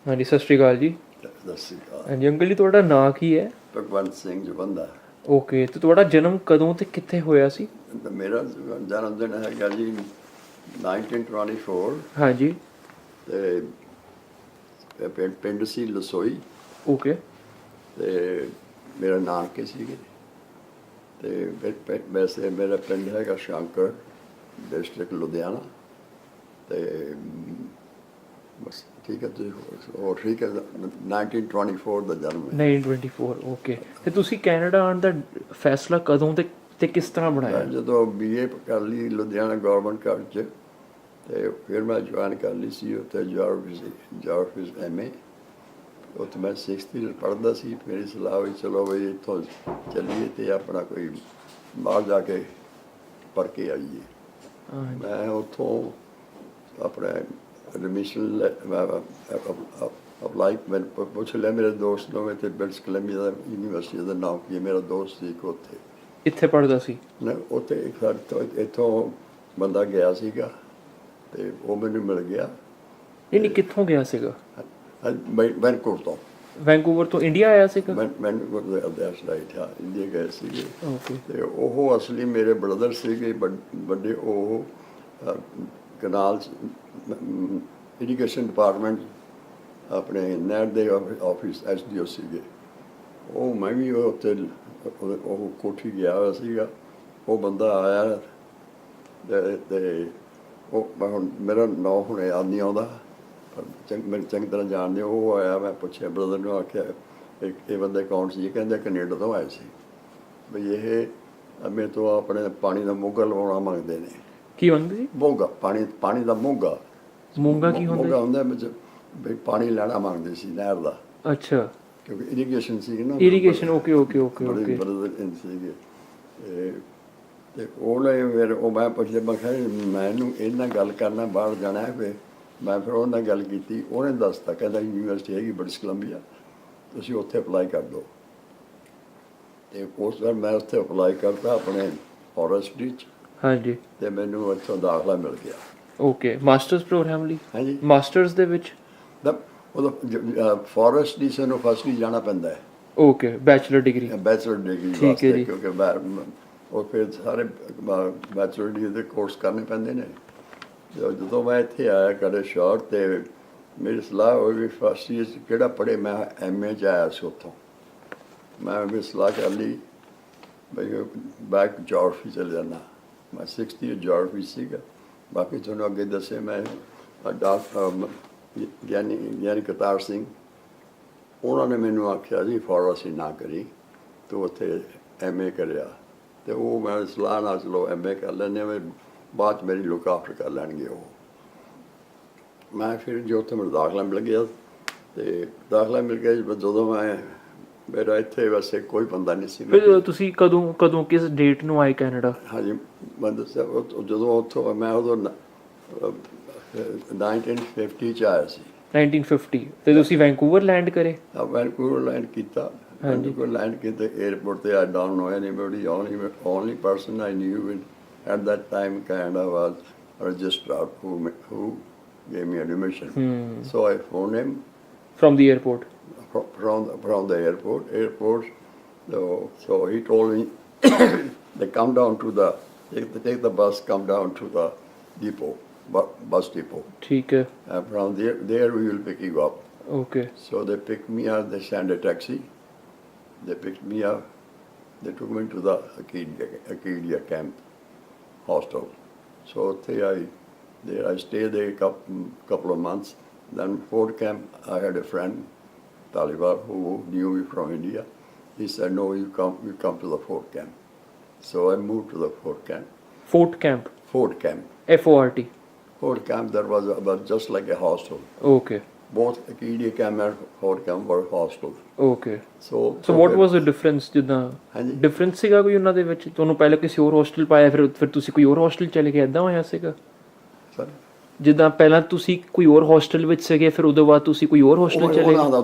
ਹਾਂਜੀ, ਸਤਿ ਸ਼੍ਰੀ ਅਕਾਲ ਜੀ। ਸਤਿ ਸ਼੍ਰੀ ਅਕਾਲ। ਹਾਂਜੀ ਅੰਕਲ ਜੀ, ਤੁਹਾਡਾ ਨਾਂ ਕੀ ਹੈ? ਭਗਵੰਤ ਸਿੰਘ ਜਵੰਦਾ। ਓਕੇ, ਤੇ ਤੁਹਾਡਾ ਜਨਮ ਕਦੋਂ ਤੇ ਕਿੱਥੇ ਹੋਇਆ ਸੀ? ਮੇਰਾ ਜਨਮ ਦਿਨ ਹੈਗਾ ਜੀ 1924 ਹਾਂਜੀ। ਤੇ ਪਿੰਡ ਸੀ ਲਸੋਈ ਓਕੇ। ਤੇ ਮੇਰਾ ਨਾਨਕੇ ਸੀਗੇ ਤੇ ਵੈਸੇ ਮੇਰਾ ਪਿੰਡ ਹੈਗਾ ਸ਼ੰਕਰ, ਡਿਸਟ੍ਰਿਕਟ ਲੁਧਿਆਣਾ। ਤੇ ਬਸ ਠੀਕ ਹੈ, ਤੁਸੀਂ ਹੋਰ ਠੀਕ ਹੈ। 1924 ਦਾ ਜਨਮ ਹੈ। 1924, ਓਕੇ। ਤੇ ਤੁਸੀਂ ਕੈਨੇਡਾ ਆਉਣ ਦਾ ਫੈਸਲਾ ਕਦੋਂ ਤੇ ਕਿਸ ਤਰ੍ਹਾਂ ਮੈਂ ਬਣਾਇਆ? ਜਦੋਂ BA ਕਰ ਲਈ ਲੁਧਿਆਣਾ ਗਵਰਨਮੈਂਟ ਕਾਲਜ 'ਚ, ਤੇ ਫਿਰ ਮੈਂ ਜੁਆਇਨ ਕਰ ਲਈ ਸੀ ਉੱਥੇ ਜੀਓਗ੍ਰਾਫੀ MA। ਉੱਥੇ ਮੈਂ 6th ਈਅਰ ਪੜ੍ਹਦਾ ਸੀ। ਮੇਰੀ ਸਲਾਹ ਹੋਈ ਚਲੋ ਬਈ ਇੱਥੋਂ ਚੱਲੀਏ ਅਤੇ ਆਪਣਾ ਕੋਈ ਬਾਹਰ ਜਾ ਕੇ ਪੜ੍ਹ ਕੇ ਆਈਏ। ਹਾਂਜੀ। ਮੈਂ ਉੱਥੋਂ ਆਪਣਾ ਐਡਮਿਸ਼ਨ ਅਪਲਾਈ ਮੈਨੂੰ ਪੁੱਛ ਲਿਆ ਮੇਰੇ ਦੋਸਤ ਨੂੰ, ਇੱਥੇ ਬ੍ਰਿਟਿਸ਼ ਕੋਲੰਬੀਆ ਯੂਨੀਵਰਸਿਟੀ ਦਾ ਨਾਮ ਕੀ ਹੈ। ਮੇਰਾ ਦੋਸਤ ਸੀ ਇੱਕ ਉੱਥੇ, ਇੱਥੇ ਪੜ੍ਹਦਾ ਸੀ? ਨਾ ਉੱਥੇ ਇੱਕ ਇੱਥੋਂ ਬੰਦਾ ਗਿਆ ਸੀਗਾ ਤੇ ਉਹ ਮੈਨੂੰ ਮਿਲ ਗਿਆ। ਨਹੀਂ, ਕਿੱਥੋਂ ਗਿਆ ਸੀਗਾ? ਵੈਨਕੂਵਰ ਤੋਂ। ਵੈਨਕੂਵਰ ਤੋਂ ਇੰਡੀਆ ਆਇਆ ਸੀਗਾ? ਵੈਨਕੂਵਰ ਦੇ ਅਧਿਆਸ਼ ਰਾਈਟ, ਹਾਂ, ਇੰਡੀਆ ਗਏ ਸੀਗੇ। ਓਕੇ। ਤੇ ਉਹ ਅਸਲੀ ਮੇਰੇ ਬ੍ਰਦਰ ਸੀਗੇ ਵੱਡੇ। ਉਹ ਕਨਾਲ ਇਰੀਗੇਸ਼ਨ ਡਿਪਾਰਟਮੈਂਟ ਆਪਣੇ ਨਹਿਰ ਦੇ ਆਫਿਸ SDO ਸੀਗੇ। ਉਹ ਮੈਂ ਵੀ ਉੱਥੇ ਉਹ ਕੋਠੀ ਗਿਆ ਹੋਇਆ ਸੀਗਾ। ਉਹ ਬੰਦਾ ਆਇਆ ਤੇ ਉਹ ਮੈਂ ਹੁਣ ਮੇਰਾ ਨਾਂ ਹੁਣ ਯਾਦ ਨਹੀਂ ਆਉਂਦਾ, ਪਰ ਮੈਨੂੰ ਚੰਗੀ ਤਰ੍ਹਾਂ ਜਾਣਦੇ। ਉਹ ਆਇਆ, ਮੈਂ ਪੁੱਛਿਆ ਬ੍ਰਦਰ ਨੂੰ, ਆਖਿਆ ਇਹ ਬੰਦੇ ਕੌਣ ਸੀ? ਕਹਿੰਦੇ ਕੈਨੇਡਾ ਤੋਂ ਆਏ ਸੀ ਬਈ ਇਹ ਮੇਰੇ ਤੋਂ ਆਪਣੇ ਪਾਣੀ ਦਾ ਮੋਗਾ ਲਵਾਉਣਾ ਮੰਗਦੇ ਨੇ। ਕੀ ਮੰਗਦੇ ਸੀ? ਮੋਗਾ, ਪਾਣੀ ਦਾ ਮੋਗਾ। ਮੋਗਾ ਕੀ ਹੁੰਦਾ? ਮੋਗਾ ਹੁੰਦਾ ਵਿੱਚ ਬਈ ਪਾਣੀ ਲੈਣਾ ਮੰਗਦੇ ਸੀ ਨਹਿਰ ਦਾ। ਅੱਛਾ, ਕਿਉਂਕਿ ਇਰੀਗੇਸ਼ਨ ਸੀ ਨਾ। ਇਰੀਗੇਸ਼ਨ। ਓਕੇ ਓਕੇ ਓਕੇ ਬੜੇ ਓਕੇ। ਬ੍ਰਦਰ ਸੀਗੇ। ਤੇ ਉਹਨੇ ਫਿਰ ਉਹ ਮੈਂ ਪੁੱਛਿਆ, ਮੈਂ ਕਿਹਾ ਮੈਨੂੰ ਇਹ ਨਾਲ ਗੱਲ ਕਰਨਾ, ਬਾਹਰ ਜਾਣਾ ਹੈ। ਫਿਰ ਮੈਂ ਉਹਨਾਂ ਨਾਲ ਗੱਲ ਕੀਤੀ। ਉਹਨੇ ਦੱਸਤਾ, ਕਹਿੰਦਾ ਯੂਨੀਵਰਸਿਟੀ ਹੈਗੀ ਬ੍ਰਿਟਿਸ਼ ਕੋਲੰਬੀਆ, ਤੁਸੀਂ ਉੱਥੇ ਅਪਲਾਈ ਕਰ ਦਿਓ। ਤੇ ਉਸ ਵਾਰ ਮੈਂ ਉੱਥੇ ਅਪਲਾਈ ਕਰਤਾ ਆਪਣੇ ਫੋਰੈਸਟਰੀ 'ਚ, ਹਾਂਜੀ। ਤੇ ਮੈਨੂੰ ਇੱਥੋਂ ਦਾਖਲਾ ਮਿਲ ਗਿਆ। ਓਕੇ, ਮਾਸਟਰਸ ਪ੍ਰੋਗਰਾਮ ਲਈ? ਹਾਂਜੀ। ਮਾਸਟਰਸ ਦੇ ਵਿੱਚ? ਉਹਦਾ ਫੋਰੈਸਟਰੀ ਸਾਨੂੰ ਫਸਟ ਜਾਣਾ ਪੈਂਦਾ ਹੈ। Okay, bachelor degree. Bachelor degree ਠੀਕ ਹੈ ਜੀ। ਵਾਸਤੇ, ਕਿਉਂਕਿ ਉਹ ਫਿਰ ਸਾਰੇ ਬੈਚਲਰ ਡਿਗਰੀ ਦੇ ਕੋਰਸ ਕਰਨੇ ਪੈਂਦੇ ਨੇ। ਜਦੋਂ ਮੈਂ ਇੱਥੇ ਆਇਆ ਕਰੇ ਸ਼ਾਰਟ, ਤੇ ਮੇਰੀ ਸਲਾਹ ਹੋਈ ਵੀ ਫਸਟ ਈਅਰ 'ਚ ਕਿਹੜਾ ਪੜ੍ਹੇ। ਮੈਂ MA 'ਚ ਆਇਆ ਸੀ ਉੱਥੋਂ। ਮੈਂ ਵੀ ਸਲਾਹ ਕਰ ਲਈ ਬਈ ਬੈਕ ਜੀਓਗ੍ਰਾਫੀ ਚਲੇ ਜਾਣਾ। ਮੈਂ 6th ਈਅਰ ਜੀਓਗ੍ਰਾਫੀ ਸੀਗਾ। ਬਾਕੀ ਤੁਹਾਨੂੰ ਅੱਗੇ ਦੱਸੇ ਮੈਂ ਡਾਕਟਰ ਗਿਆਨੀ ਕਰਤਾਰ ਸਿੰਘ, ਉਹਨਾਂ ਨੇ ਮੈਨੂੰ ਆਖਿਆ ਜੀ ਫਾਰਮੇਸੀ ਨਾ ਕਰੀ, ਤੂੰ ਉੱਥੇ MA ਕਰਿਆ। ਤੇ ਉਹ ਮੈਂ ਸਲਾਹ ਨਾਲ ਚਲੋ MA ਕਰ ਲੈਂਦੇ, ਬਾਅਦ 'ਚ ਮੇਰੀ ਲੁੱਕ ਆਫਟਰ ਕਰ ਲੈਣਗੇ ਉਹ। ਮੈਂ ਫਿਰ ਜੋ ਉੱਥੇ ਮੈਨੂੰ ਦਾਖਲਾ ਮਿਲ ਗਿਆ, ਤੇ ਦਾਖਲਾ ਮਿਲ ਗਿਆ ਜਦੋਂ ਮੇਰਾ ਇੱਥੇ ਵੈਸੇ ਕੋਈ ਬੰਦਾ ਨਹੀਂ ਸੀ। ਫਿਰ ਤੁਸੀਂ ਕਦੋਂ ਕਿਸ ਡੇਟ ਨੂੰ ਆਏ ਕੈਨੇਡਾ? ਹਾਂਜੀ, ਮੈਂ ਦੱਸਿਆ ਜਦੋਂ ਉੱਥੋਂ ਮੈਂ ਉਦੋਂ 1950 'ਚ ਆਇਆ ਸੀ। 1950। ਤੇ ਤੁਸੀਂ ਵੈਨਕੂਵਰ ਲੈਂਡ ਕਰੇ? ਵੈਨਕੂਵਰ ਲੈਂਡ ਕੀਤਾ। ਵੈਨਕੂਵਰ ਲੈਂਡ ਕੀਤੇ 에ਅਰਪੋਰਟ ਤੇ I don't know anybody. Only person I knew at that time Canada was registrar who gave me admission. So I phoned him From the airport? from the airport. So he told me they come down to take the bus, come down to the depot, bus depot. ਠੀਕ ਹੈ। And from there we will pick you up. Okay. So they picked me up, they sent a taxi. They picked me up, they took me to the Acadia camp hostel. So there I stayed there a couple of months. Then Fort Camp, I had a friend, Taliban, who knew me from India. He said, no, you come to the Fort Camp. So I moved to the Fort Camp. Fort Camp? Fort Camp. FORT? Fort Camp, that was about just like a hostel. Okay. Both Acadia Camp and Fort Camp were hostels. Okay. So what was the difference? ਜਿੱਦਾਂ ਹਾਂਜੀ। Difference ਸੀਗਾ ਕੋਈ ਉਹਨਾਂ ਦੇ ਵਿੱਚ? ਤੁਹਾਨੂੰ ਪਹਿਲਾਂ ਕਿਸੇ ਹੋਰ ਹੋਸਟਲ ਪਾਇਆ, ਫਿਰ ਤੁਸੀਂ ਕੋਈ ਹੋਰ ਹੋਸਟਲ ਚਲੇ ਗਏ, ਇਦਾਂ ਹੋਇਆ ਸੀਗਾ? Sorry? ਜਿੱਦਾਂ ਪਹਿਲਾਂ ਤੁਸੀਂ ਕੋਈ ਹੋਰ ਹੋਸਟਲ ਵਿੱਚ ਸੀਗੇ, ਫਿਰ ਉਹਦੇ ਬਾਅਦ ਤੁਸੀਂ ਕੋਈ ਹੋਰ ਹੋਸਟਲ ਚਲੇ ਗਏ?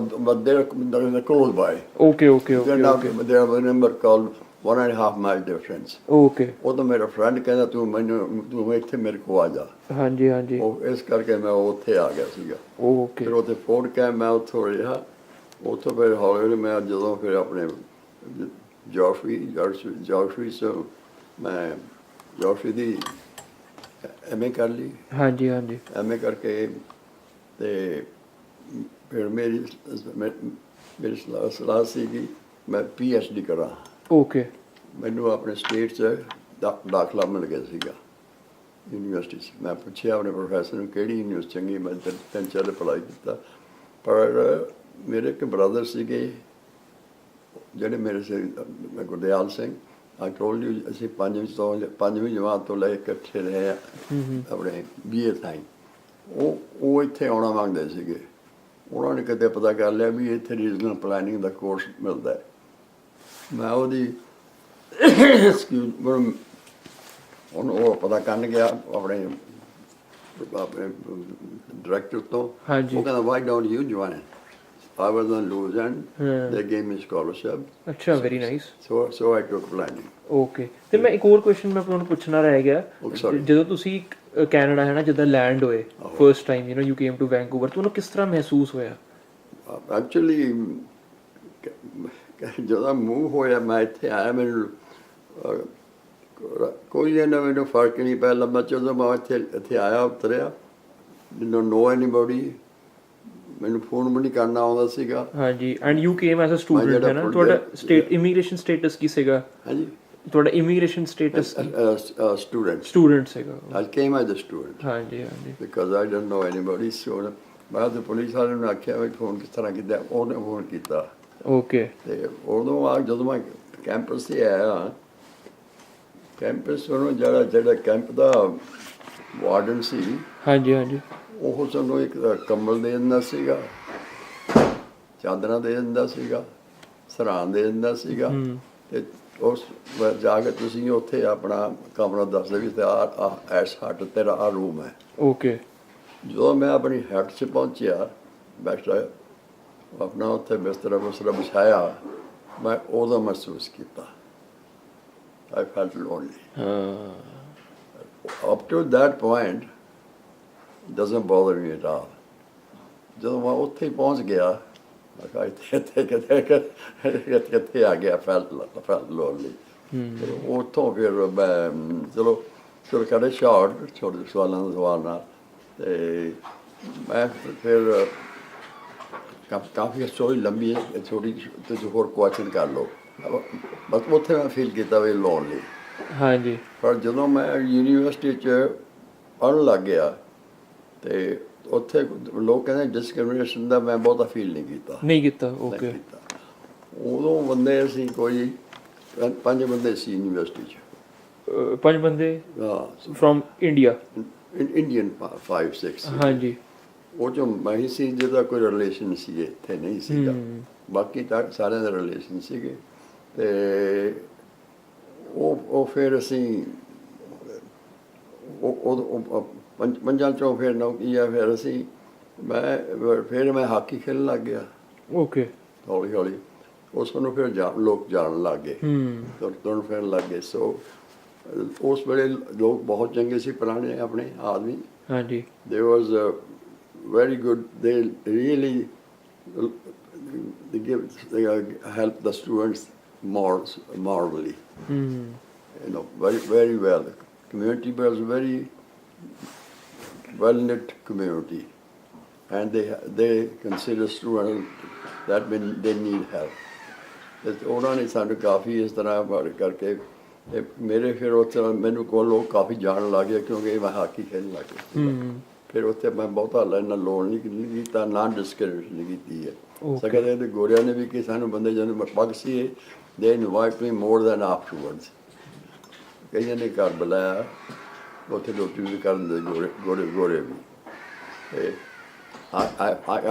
But they're close by. Okay, okay, okay, okay. They have a number called 1.5 mile difference। Okay ਉਹ ਤਾਂ ਮੇਰਾ ਫਰੈਂਡ ਕਹਿੰਦਾ ਤੂੰ ਇੱਥੇ ਮੇਰੇ ਕੋਲ ਆ ਜਾ। ਹਾਂਜੀ ਹਾਂਜੀ ਉਹ ਇਸ ਕਰਕੇ ਮੈਂ ਉੱਥੇ ਆ ਗਿਆ ਸੀਗਾ। ਓਕੇ ਫਿਰ ਉੱਥੇ ਫੋਰਟ ਕੈਂਪ ਮੈਂ ਉੱਥੋਂ ਰਿਹਾ। ਉੱਥੋਂ ਫਿਰ ਹੌਲੀ ਹੌਲੀ ਮੈਂ ਜਦੋਂ ਫਿਰ ਆਪਣੇ ਜੋਗਰਾਫੀ ਤੋਂ ਮੈਂ ਜੋਗਰਾਫੀ ਦੀ MA ਕਰ ਲਈ। ਹਾਂਜੀ ਹਾਂਜੀ MA ਕਰਕੇ ਤੇ ਫਿਰ ਮੇਰੀ ਸਲਾਹ ਸੀ ਕਿ ਮੈਂ PhD ਕਰਾਂ। ਓਕੇ ਮੈਨੂੰ ਆਪਣੇ ਸਟੇਟ 'ਚ ਦਾਖਲਾ ਮਿਲ ਗਿਆ ਸੀਗਾ ਯੂਨੀਵਰਸਿਟੀ 'ਚ। ਮੈਂ ਪੁੱਛਿਆ ਆਪਣੇ ਪ੍ਰੋਫੈਸਰ ਨੂੰ ਕਿਹੜੀ ਯੂਨੀਵਰਸਿਟੀ ਚੰਗੀ, ਮੈਂ ਤਿੰਨ ਚਾਰ ਅਪਲਾਈ ਕੀਤਾ। ਪਰ ਮੇਰੇ ਇੱਕ ਬ੍ਰਦਰ ਸੀਗੇ ਜਿਹੜੇ ਮੇਰੇ ਸੀ Gurdial Singh. I told you ਅਸੀਂ ਪੰਜਵੀਂ ਜਮਾਤ ਤੋਂ ਲੈ ਕੇ ਇਕੱਠੇ ਰਹੇ ਆਪਣੇ BA ਤਾਈਂ। ਉਹ ਇੱਥੇ ਆਉਣਾ ਮੰਗਦੇ ਸੀਗੇ। ਉਹਨਾਂ ਨੇ ਕਿਤੇ ਪਤਾ ਕਰ ਲਿਆ ਵੀ ਇੱਥੇ ਰੀਜਨਲ ਪਲੈਨਿੰਗ ਦਾ ਕੋਰਸ ਮਿਲਦਾ ਹੈ। ਮੈਂ ਉਹਦੀ ਹੁਣ ਉਹ ਪਤਾ ਕਰਨ ਗਿਆ ਆਪਣੇ ਡਾਇਰੈਕਟਰ ਤੋਂ। ਹਾਂਜੀ। ਉਹ ਕਹਿੰਦਾ why don't you join. I was on loose end. They gave me scholarship. ਅੱਛਾ very nice. So I took planning. Okay ਤੇ ਮੈਂ ਇੱਕ ਹੋਰ ਕੁਐਸਚਨ ਮੈਂ ਤੁਹਾਨੂੰ ਪੁੱਛਣਾ ਰਹਿ ਗਿਆ। sorry. ਜਦੋਂ ਤੁਸੀਂ ਕੈਨੇਡਾ ਹੈ ਨਾ ਜਿੱਦਾਂ ਲੈਂਡ ਹੋਏ first time you came to Vancouver, ਤੁਹਾਨੂੰ ਕਿਸ ਤਰ੍ਹਾਂ ਮਹਿਸੂਸ ਹੋਇਆ? ਐਕਚੁਅਲੀ ਜਦੋਂ ਮੂਵ ਹੋਇਆ ਮੈਂ ਇੱਥੇ ਆਇਆ ਮੈਨੂੰ ਕੋਈ ਇਹਨਾਂ ਮੈਨੂੰ ਫਰਕ ਨਹੀਂ ਪਿਆ। ਲੰਬਾ ਜਦੋਂ ਮੈਂ ਇੱਥੇ ਆਇਆ ਉਤਰਿਆ didn't know anybody। ਮੈਨੂੰ ਫੋਨ ਵੀ ਨਹੀਂ ਕਰਨਾ ਆਉਂਦਾ ਸੀਗਾ। ਹਾਂਜੀ and you came as a student ਹੈ ਨਾ? ਤੁਹਾਡਾ ਸਟੇਟ ਇਮੀਗ੍ਰੇਸ਼ਨ ਸਟੇਟਸ ਕੀ ਸੀਗਾ? ਹਾਂਜੀ ਤੁਹਾਡਾ ਇਮੀਗ੍ਰੇਸ਼ਨ ਸਟੇਟਸ ਸਟੂਡੈਂਟ ਸੀਗਾ। I came as a student ਹਾਂਜੀ ਹਾਂਜੀ because I didn't know anybody। so ਮੈਂ ਤਾਂ ਪੁਲਿਸ ਵਾਲੇ ਨੂੰ ਆਖਿਆ ਵੀ ਫੋਨ ਕਿਸ ਤਰ੍ਹਾਂ ਕੀਤਾ। ਉਹਨੇ ਫੋਨ ਕੀਤਾ ਓਕੇ ਤੇ ਉਦੋਂ ਆ ਜਦੋਂ ਮੈਂ ਕੈਂਪਸ 'ਤੇ ਆਇਆ ਕੈਂਪਸ ਉਹਨੂੰ ਜਿਹੜਾ ਕੈਂਪ ਦਾ ਵਾਰਡਨ ਸੀ ਹਾਂਜੀ ਹਾਂਜੀ ਉਹ ਸਾਨੂੰ ਇੱਕ ਕੰਬਲ ਦੇ ਦਿੰਦਾ ਸੀਗਾ, ਚਾਦਰਾਂ ਦੇ ਦਿੰਦਾ ਸੀਗਾ, ਸਰਾਣ ਦੇ ਦਿੰਦਾ ਸੀਗਾ ਤੇ ਉਸ ਜਾ ਕੇ ਤੁਸੀਂ ਉੱਥੇ ਆਪਣਾ ਕਮਰਾ ਦੱਸਦੇ ਵੀ ਐਸ ਹੱਟ ਤੇਰਾ ਆ ਰੂਮ ਹੈ। ਓਕੇ ਜਦੋਂ ਮੈਂ ਆਪਣੀ ਹੱਟ 'ਚ ਪਹੁੰਚਿਆ ਬੈਠਾ ਆਪਣਾ ਉੱਥੇ ਬਿਸਤਰਾ ਵਿਛਾਇਆ ਮੈਂ ਉਦੋਂ ਮਹਿਸੂਸ ਕੀਤਾ I felt lonely. Up to that point doesn't bother me at all. ਜਦੋਂ ਮੈਂ ਉੱਥੇ ਪਹੁੰਚ ਗਿਆ ਮੈਂ ਕਿਹਾ ਇੱਥੇ ਆ ਗਿਆ felt lonely। ਉੱਥੋਂ ਫਿਰ ਮੈਂ ਚਲੋ ਕਰੇ ਸ਼ਾਰਟ ਛੋਟੇ ਸਵਾਲਾਂ ਦਾ ਸਵਾਲ ਨਾਲ ਤੇ ਮੈਂ ਫਿਰ ਕਾਫੀ ਸਟੋਰੀ ਲੰਬੀ ਹੈ ਛੋਟੀ ਤੁਸੀਂ ਹੋਰ ਕੁਐਸਚਨ ਕਰ ਲਓ। ਬਸ ਉੱਥੇ ਮੈਂ ਫੀਲ ਕੀਤਾ ਵੀ ਲੋਨਲੀ। ਹਾਂਜੀ ਪਰ ਜਦੋਂ ਮੈਂ ਯੂਨੀਵਰਸਿਟੀ 'ਚ ਪੜ੍ਹਨ ਲੱਗ ਗਿਆ ਤੇ ਉੱਥੇ ਲੋਕ ਕਹਿੰਦੇ ਡਿਸਕ੍ਰਿਮੀਨੇਸ਼ਨ ਦਾ ਮੈਂ ਬਹੁਤਾ ਫੀਲ ਨਹੀਂ ਕੀਤਾ। ਓਕੇ ਉਦੋਂ ਬੰਦੇ ਅਸੀਂ ਕੋਈ 5 ਬੰਦੇ ਸੀ ਯੂਨੀਵਰਸਿਟੀ 'ਚ। 5 ਬੰਦੇ ਹਾਂ ਫਰੋਮ ਇੰਡੀਆ? ਇੰਡੀਅਨ 5-6 ਹਾਂਜੀ ਉਹ 'ਚੋਂ ਮੈਂ ਹੀ ਸੀ ਜਿਹਦਾ ਕੋਈ ਰਿਲੇਸ਼ਨ ਸੀ ਇੱਥੇ ਨਹੀਂ ਸੀਗਾ। ਬਾਕੀ ਤਾਂ ਸਾਰਿਆਂ ਦੇ ਰਿਲੇਸ਼ਨ ਸੀਗੇ ਤੇ ਉਹ ਫਿਰ ਅਸੀਂ ਪੰਜਾਂ 'ਚੋਂ ਫਿਰ ਨੌਕਰੀ ਆ ਫਿਰ ਅਸੀਂ ਮੈਂ ਹਾਕੀ ਖੇਡਣ ਲੱਗ ਗਿਆ। ਓਕੇ ਹੌਲੀ ਹੌਲੀ ਉਸ ਨੂੰ ਫਿਰ ਲੋਕ ਜਾਣਨ ਲੱਗ ਗਏ ਤੁਰਨ ਫਿਰਨ ਲੱਗ ਗਏ। ਸੋ ਉਸ ਵੇਲੇ ਲੋਕ ਬਹੁਤ ਚੰਗੇ ਸੀ ਪੁਰਾਣੇ ਆਪਣੇ ਆਦਮੀ। ਹਾਂਜੀ they was very good. They really they help the students morally. You know, very well. Community was very well knit community, and they consider students that when they need help. ਤੇ ਉਹਨਾਂ ਨੇ ਸਾਨੂੰ ਕਾਫੀ ਇਸ ਤਰ੍ਹਾਂ ਕਰਕੇ ਤੇ ਮੇਰੇ ਫਿਰ ਉੱਥੇ ਮੈਨੂੰ ਕੋਲ ਲੋਕ ਕਾਫੀ ਜਾਣ ਲੱਗ ਗਏ ਕਿਉਂਕਿ ਮੈਂ ਹਾਕੀ ਖੇਡਣ ਲੱਗ ਗਿਆ। ਫਿਰ ਉੱਥੇ ਮੈਂ ਬਹੁਤਾ ਲੈਣਾ ਲੋਨ ਨਹੀਂ ਕੀਤਾ ਨਾ ਡਿਸਕ੍ਰਿਮੀਨੇਸ਼ਨ ਕੀਤੀ ਹੈ। ਸਗੋਂ ਇਹਦੇ ਗੋਰਿਆਂ ਨੇ ਵੀ ਕਿ ਸਾਨੂੰ ਬੰਦੇ ਜਦੋਂ ਪੱਗ ਸੀ ਦੇ ਇਨਵਾਈਟ ਮੀ ਮੋਰ ਦੈਨ ਆਫਟਰਵਰਡਸ। ਕਈਆਂ ਨੇ ਘਰ ਬੁਲਾਇਆ ਉੱਥੇ ਰੋਟੀ ਵੀ ਕਰਨ ਦੇ ਗੋਰੇ ਵੀ। ਤੇ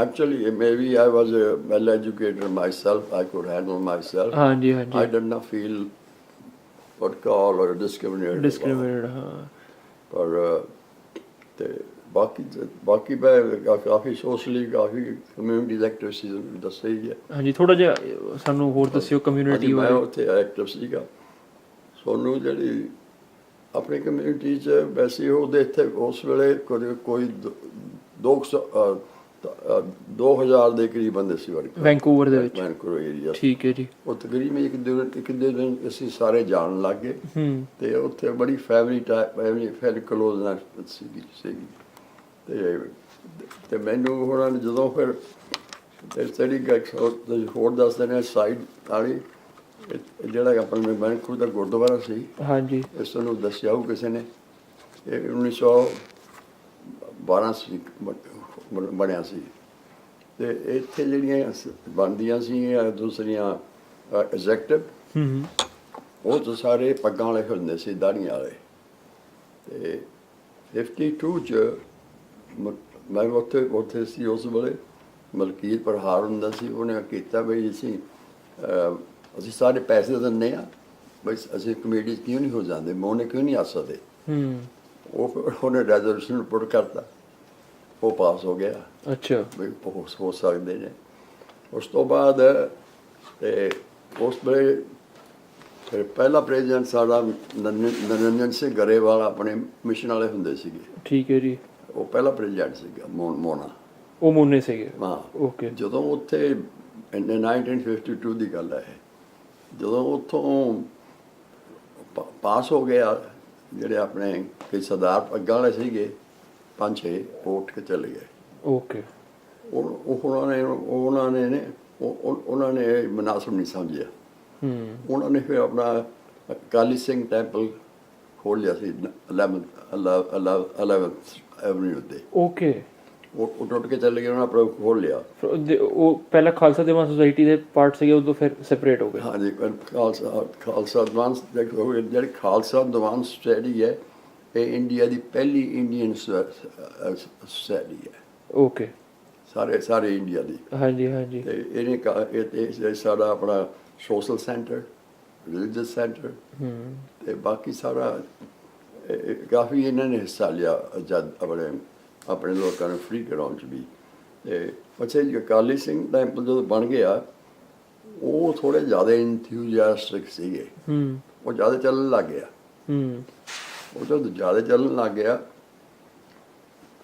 actually maybe I was a well educated myself. I could handle myself. ਹਾਂਜੀ ਹਾਂਜੀ I did not feel what call or discriminated. ਹਾਂ ਪਰ ਤੇ ਬਾਕੀ ਮੈਂ ਕਾਫੀ ਸੋਸ਼ਲੀ ਕਾਫੀ ਕਮਿਊਨਿਟੀ ਐਕਟਿਵ ਸੀ ਦੱਸਿਆ ਹੀ ਹੈ। ਹਾਂਜੀ ਥੋੜਾ ਜਿਹਾ ਸਾਨੂੰ ਹੋਰ ਦੱਸਿਓ ਕਮਿਊਨਿਟੀ ਮੈਂ ਬਾਰੇ। ਉੱਥੇ ਐਕਟਿਵ ਸੀਗਾ ਤੁਹਾਨੂੰ ਜਿਹੜੀ ਆਪਣੀ ਕਮਿਊਨਿਟੀ 'ਚ ਵੈਸੇ ਉਹਦੇ ਇੱਥੇ ਉਸ ਵੇਲੇ ਕੋਈ 2000 ਦੇ ਕਰੀਬ ਬੰਦੇ ਸੀ ਵੈਂਕੂਵਰ ਦੇ ਵਿੱਚ। ਵੈਂਕੂਵਰ ਏਰੀਆ ਠੀਕ ਹੈ ਜੀ। ਉਹ ਤਕਰੀਬਨ ਇੱਕ ਦਿਨ ਅਸੀਂ ਸਾਰੇ ਜਾਣ ਲੱਗ ਗਏ ਤੇ ਉੱਥੇ ਬੜੀ ਫੈਮਿਲੀ ਕਲੋਜ਼ ਸੀਗੀ ਤੇ ਮੈਨੂੰ ਉਹਨਾਂ ਨੇ ਜਦੋਂ ਫਿਰ ਤੇਰੀ ਹੋਰ ਦੱਸਦੇ ਨੇ ਸਾਈਡ ਵਾਲੀ ਜਿਹੜਾ ਆਪਣੇ ਵੈਂਕੂਵਰ ਦਾ ਗੁਰਦੁਆਰਾ ਸੀ। ਹਾਂਜੀ। ਇਸ ਨੂੰ ਦੱਸਿਆ ਉਹ ਕਿਸੇ ਨੇ ਇਹ 1912 ਸੀ ਬਣਿਆ ਸੀ ਤੇ ਇੱਥੇ ਜਿਹੜੀਆਂ ਬਣਦੀਆਂ ਸੀ ਦੂਸਰੀਆਂ ਐਗਜ਼ੈਕਟਿਵ ਉਹ ਤਾਂ ਸਾਰੇ ਪੱਗਾਂ ਵਾਲੇ ਹੁੰਦੇ ਸੀ, ਦਾੜੀਆਂ ਵਾਲੇ। ਤੇ 52 'ਚ ਮੈਂ ਉੱਥੇ ਸੀ ਉਸ ਵੇਲੇ ਮਲਕੀਤ ਪ੍ਰਹਾਰ ਹੁੰਦਾ ਸੀ। ਉਹਨੇ ਕੀਤਾ ਬਈ ਅਸੀਂ ਸਾਰੇ ਪੈਸੇ ਦਿੰਦੇ ਹਾਂ ਬਈ ਅਸੀਂ ਕਮੇਟੀ 'ਚ ਕਿਉਂ ਨਹੀਂ ਹੋ ਜਾਂਦੇ, ਮੋਨੇ ਕਿਉਂ ਨਹੀਂ ਆ ਸਕਦੇ। ਉਹਨੇ ਰੈਜ਼ੋਲੂਸ਼ਨ ਪੁੱਟ ਕਰਤਾ, ਉਹ ਪਾਸ ਹੋ ਗਿਆ। ਅੱਛਾ ਬਈ ਹੋ ਸਕਦੇ ਨੇ। ਉਸ ਤੋਂ ਬਾਅਦ ਤੇ ਉਸ ਵੇਲੇ ਫਿਰ ਪਹਿਲਾ ਪ੍ਰੈਜ਼ੀਡੈਂਟ ਸਾਡਾ ਨਰਿੰਦਰ ਸਿੰਘ ਗਰੇਵਾਲ ਆਪਣੇ ਮਿਸ਼ਨ ਵਾਲੇ ਹੁੰਦੇ ਸੀਗੇ। ਠੀਕ ਹੈ ਜੀ। ਉਹ ਪਹਿਲਾ ਪ੍ਰੈਜ਼ੀਡੈਂਟ ਸੀਗਾ ਮੋਨਾ। ਉਹ ਮੋਨੇ ਸੀਗੇ। ਹਾਂ। ਓਕੇ। ਜਦੋਂ ਉੱਥੇ 1952 ਦੀ ਗੱਲ ਹੈ, ਜਦੋਂ ਉੱਥੋਂ ਪਾਸ ਹੋ ਗਿਆ ਜਿਹੜੇ ਆਪਣੇ ਕਈ ਸਰਦਾਰ ਪੱਗਾਂ ਵਾਲੇ ਸੀਗੇ 5-6 ਉਹ ਉੱਠ ਕੇ ਚਲੇ ਗਏ। ਓਕੇ। ਉਹਨਾਂ ਨੇ ਮੁਨਾਸਬ ਨਹੀਂ ਸਮਝਿਆ। ਉਹਨਾਂ ਨੇ ਫਿਰ ਆਪਣਾ ਅਕਾਲੀ ਸਿੰਘ ਟੈਂਪਲ ਖੋਲ੍ਹ ਲਿਆ ਸੀ 11th ਐਵਨਿਊ 'ਤੇ। ਓਕੇ। ਉਹ ਟੁੱਟ ਕੇ ਚਲੇ ਗਏ, ਉਹਨਾਂ ਆਪਣਾ ਖੋਲ੍ਹ ਲਿਆ। ਉਹ ਪਹਿਲਾਂ ਖਾਲਸਾ ਦੀਵਾਨ ਸੁਸਾਇਟੀ ਦੇ ਪਾਰਟ ਸੀਗੇ, ਉਦੋਂ ਫਿਰ ਸੈਪਰੇਟ ਹੋ ਗਏ। ਹਾਂਜੀ। ਖਾਲਸਾ ਦੀਵਾਨ ਜਿਹੜੀ ਖਾਲਸਾ ਦੀਵਾਨ ਸੁਸਾਇਟੀ ਹੈ ਇਹ ਇੰਡੀਆ ਦੀ ਪਹਿਲੀ ਇੰਡੀਅਨ ਸੁਸਾਇਟੀ ਹੈ। ਓਕੇ। ਸਾਰੇ ਇੰਡੀਆ ਦੀ। ਹਾਂਜੀ ਹਾਂਜੀ। ਤੇ ਇਹਨੇ ਸਾਡਾ ਆਪਣਾ ਸੋਸ਼ਲ ਸੈਂਟਰ, ਰਿਲੀਜੀਅਸ ਸੈਂਟਰ ਤੇ ਬਾਕੀ ਸਾਰਾ ਕਾਫੀ ਇਹਨਾਂ ਨੇ ਹਿੱਸਾ ਲਿਆ ਜਦ ਆਪਣੇ ਲੋਕਾਂ ਨੂੰ ਫ੍ਰੀ ਕਰਾਉਣ 'ਚ ਵੀ। ਤੇ ਅੱਛਾ ਜੀ, ਅਕਾਲੀ ਸਿੰਘ ਟੈਂਪਲ ਜਦੋਂ ਬਣ ਗਿਆ ਉਹ ਥੋੜ੍ਹੇ ਜ਼ਿਆਦਾ ਇੰਥਿਊਜਿਆਸਟਿਕ ਸੀਗੇ। ਉਹ ਜ਼ਿਆਦਾ ਚੱਲਣ ਲੱਗ ਗਿਆ। ਉਹ ਜਦੋਂ ਜ਼ਿਆਦਾ ਚੱਲਣ ਲੱਗ ਗਿਆ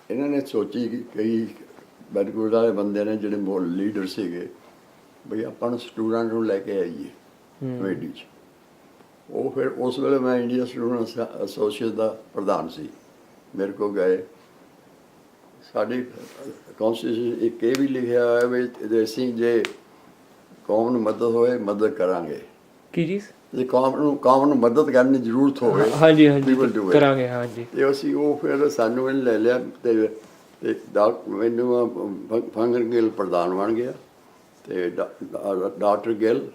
ਇਹਨਾਂ ਨੇ ਸੋਚੀ ਕਿ ਕਈ ਵੈਂਕੂਵਰ ਵਾਲੇ ਬੰਦੇ ਨੇ ਜਿਹੜੇ ਲੀਡਰ ਸੀਗੇ ਬਈ ਆਪਾਂ ਨੂੰ ਸਟੂਡੈਂਟ ਨੂੰ ਲੈ ਕੇ ਆਈਏ ਕਮੇਟੀ 'ਚ। ਉਹ ਫਿਰ ਉਸ ਵੇਲੇ ਮੈਂ ਇੰਡੀਆ ਸਟੂਡੈਂਟ ਐਸੋਸੀਏਸ਼ਨ ਦਾ ਪ੍ਰਧਾਨ ਸੀ। ਮੇਰੇ ਕੋਲ ਗਏ, ਸਾਡੀ ਕੌਂਸਟੀਟਿਊਸ਼ਨ ਇੱਕ ਇਹ ਵੀ ਲਿਖਿਆ ਹੋਇਆ ਵੀ ਅਸੀਂ ਜੇ ਕੌਮ ਨੂੰ ਮਦਦ ਹੋਏ ਮਦਦ ਕਰਾਂਗੇ। ਕੀ ਚੀਜ਼? ਜੇ ਕੌਮ ਨੂੰ ਮਦਦ ਕਰਨ ਦੀ ਜ਼ਰੂਰਤ ਹੋਵੇ ਹਾਂਜੀ ਹਾਂਜੀ ਕਰਾਂਗੇ। ਹਾਂਜੀ। ਤੇ ਅਸੀਂ ਉਹ ਫਿਰ ਸਾਨੂੰ ਇਹਨੇ ਲੈ ਲਿਆ ਤੇ ਮੈਨੂੰ ਫੰਗਰ ਗਿੱਲ ਪ੍ਰਧਾਨ ਬਣ ਗਿਆ ਤੇ ਡਾਕਟਰ ਗਿੱਲ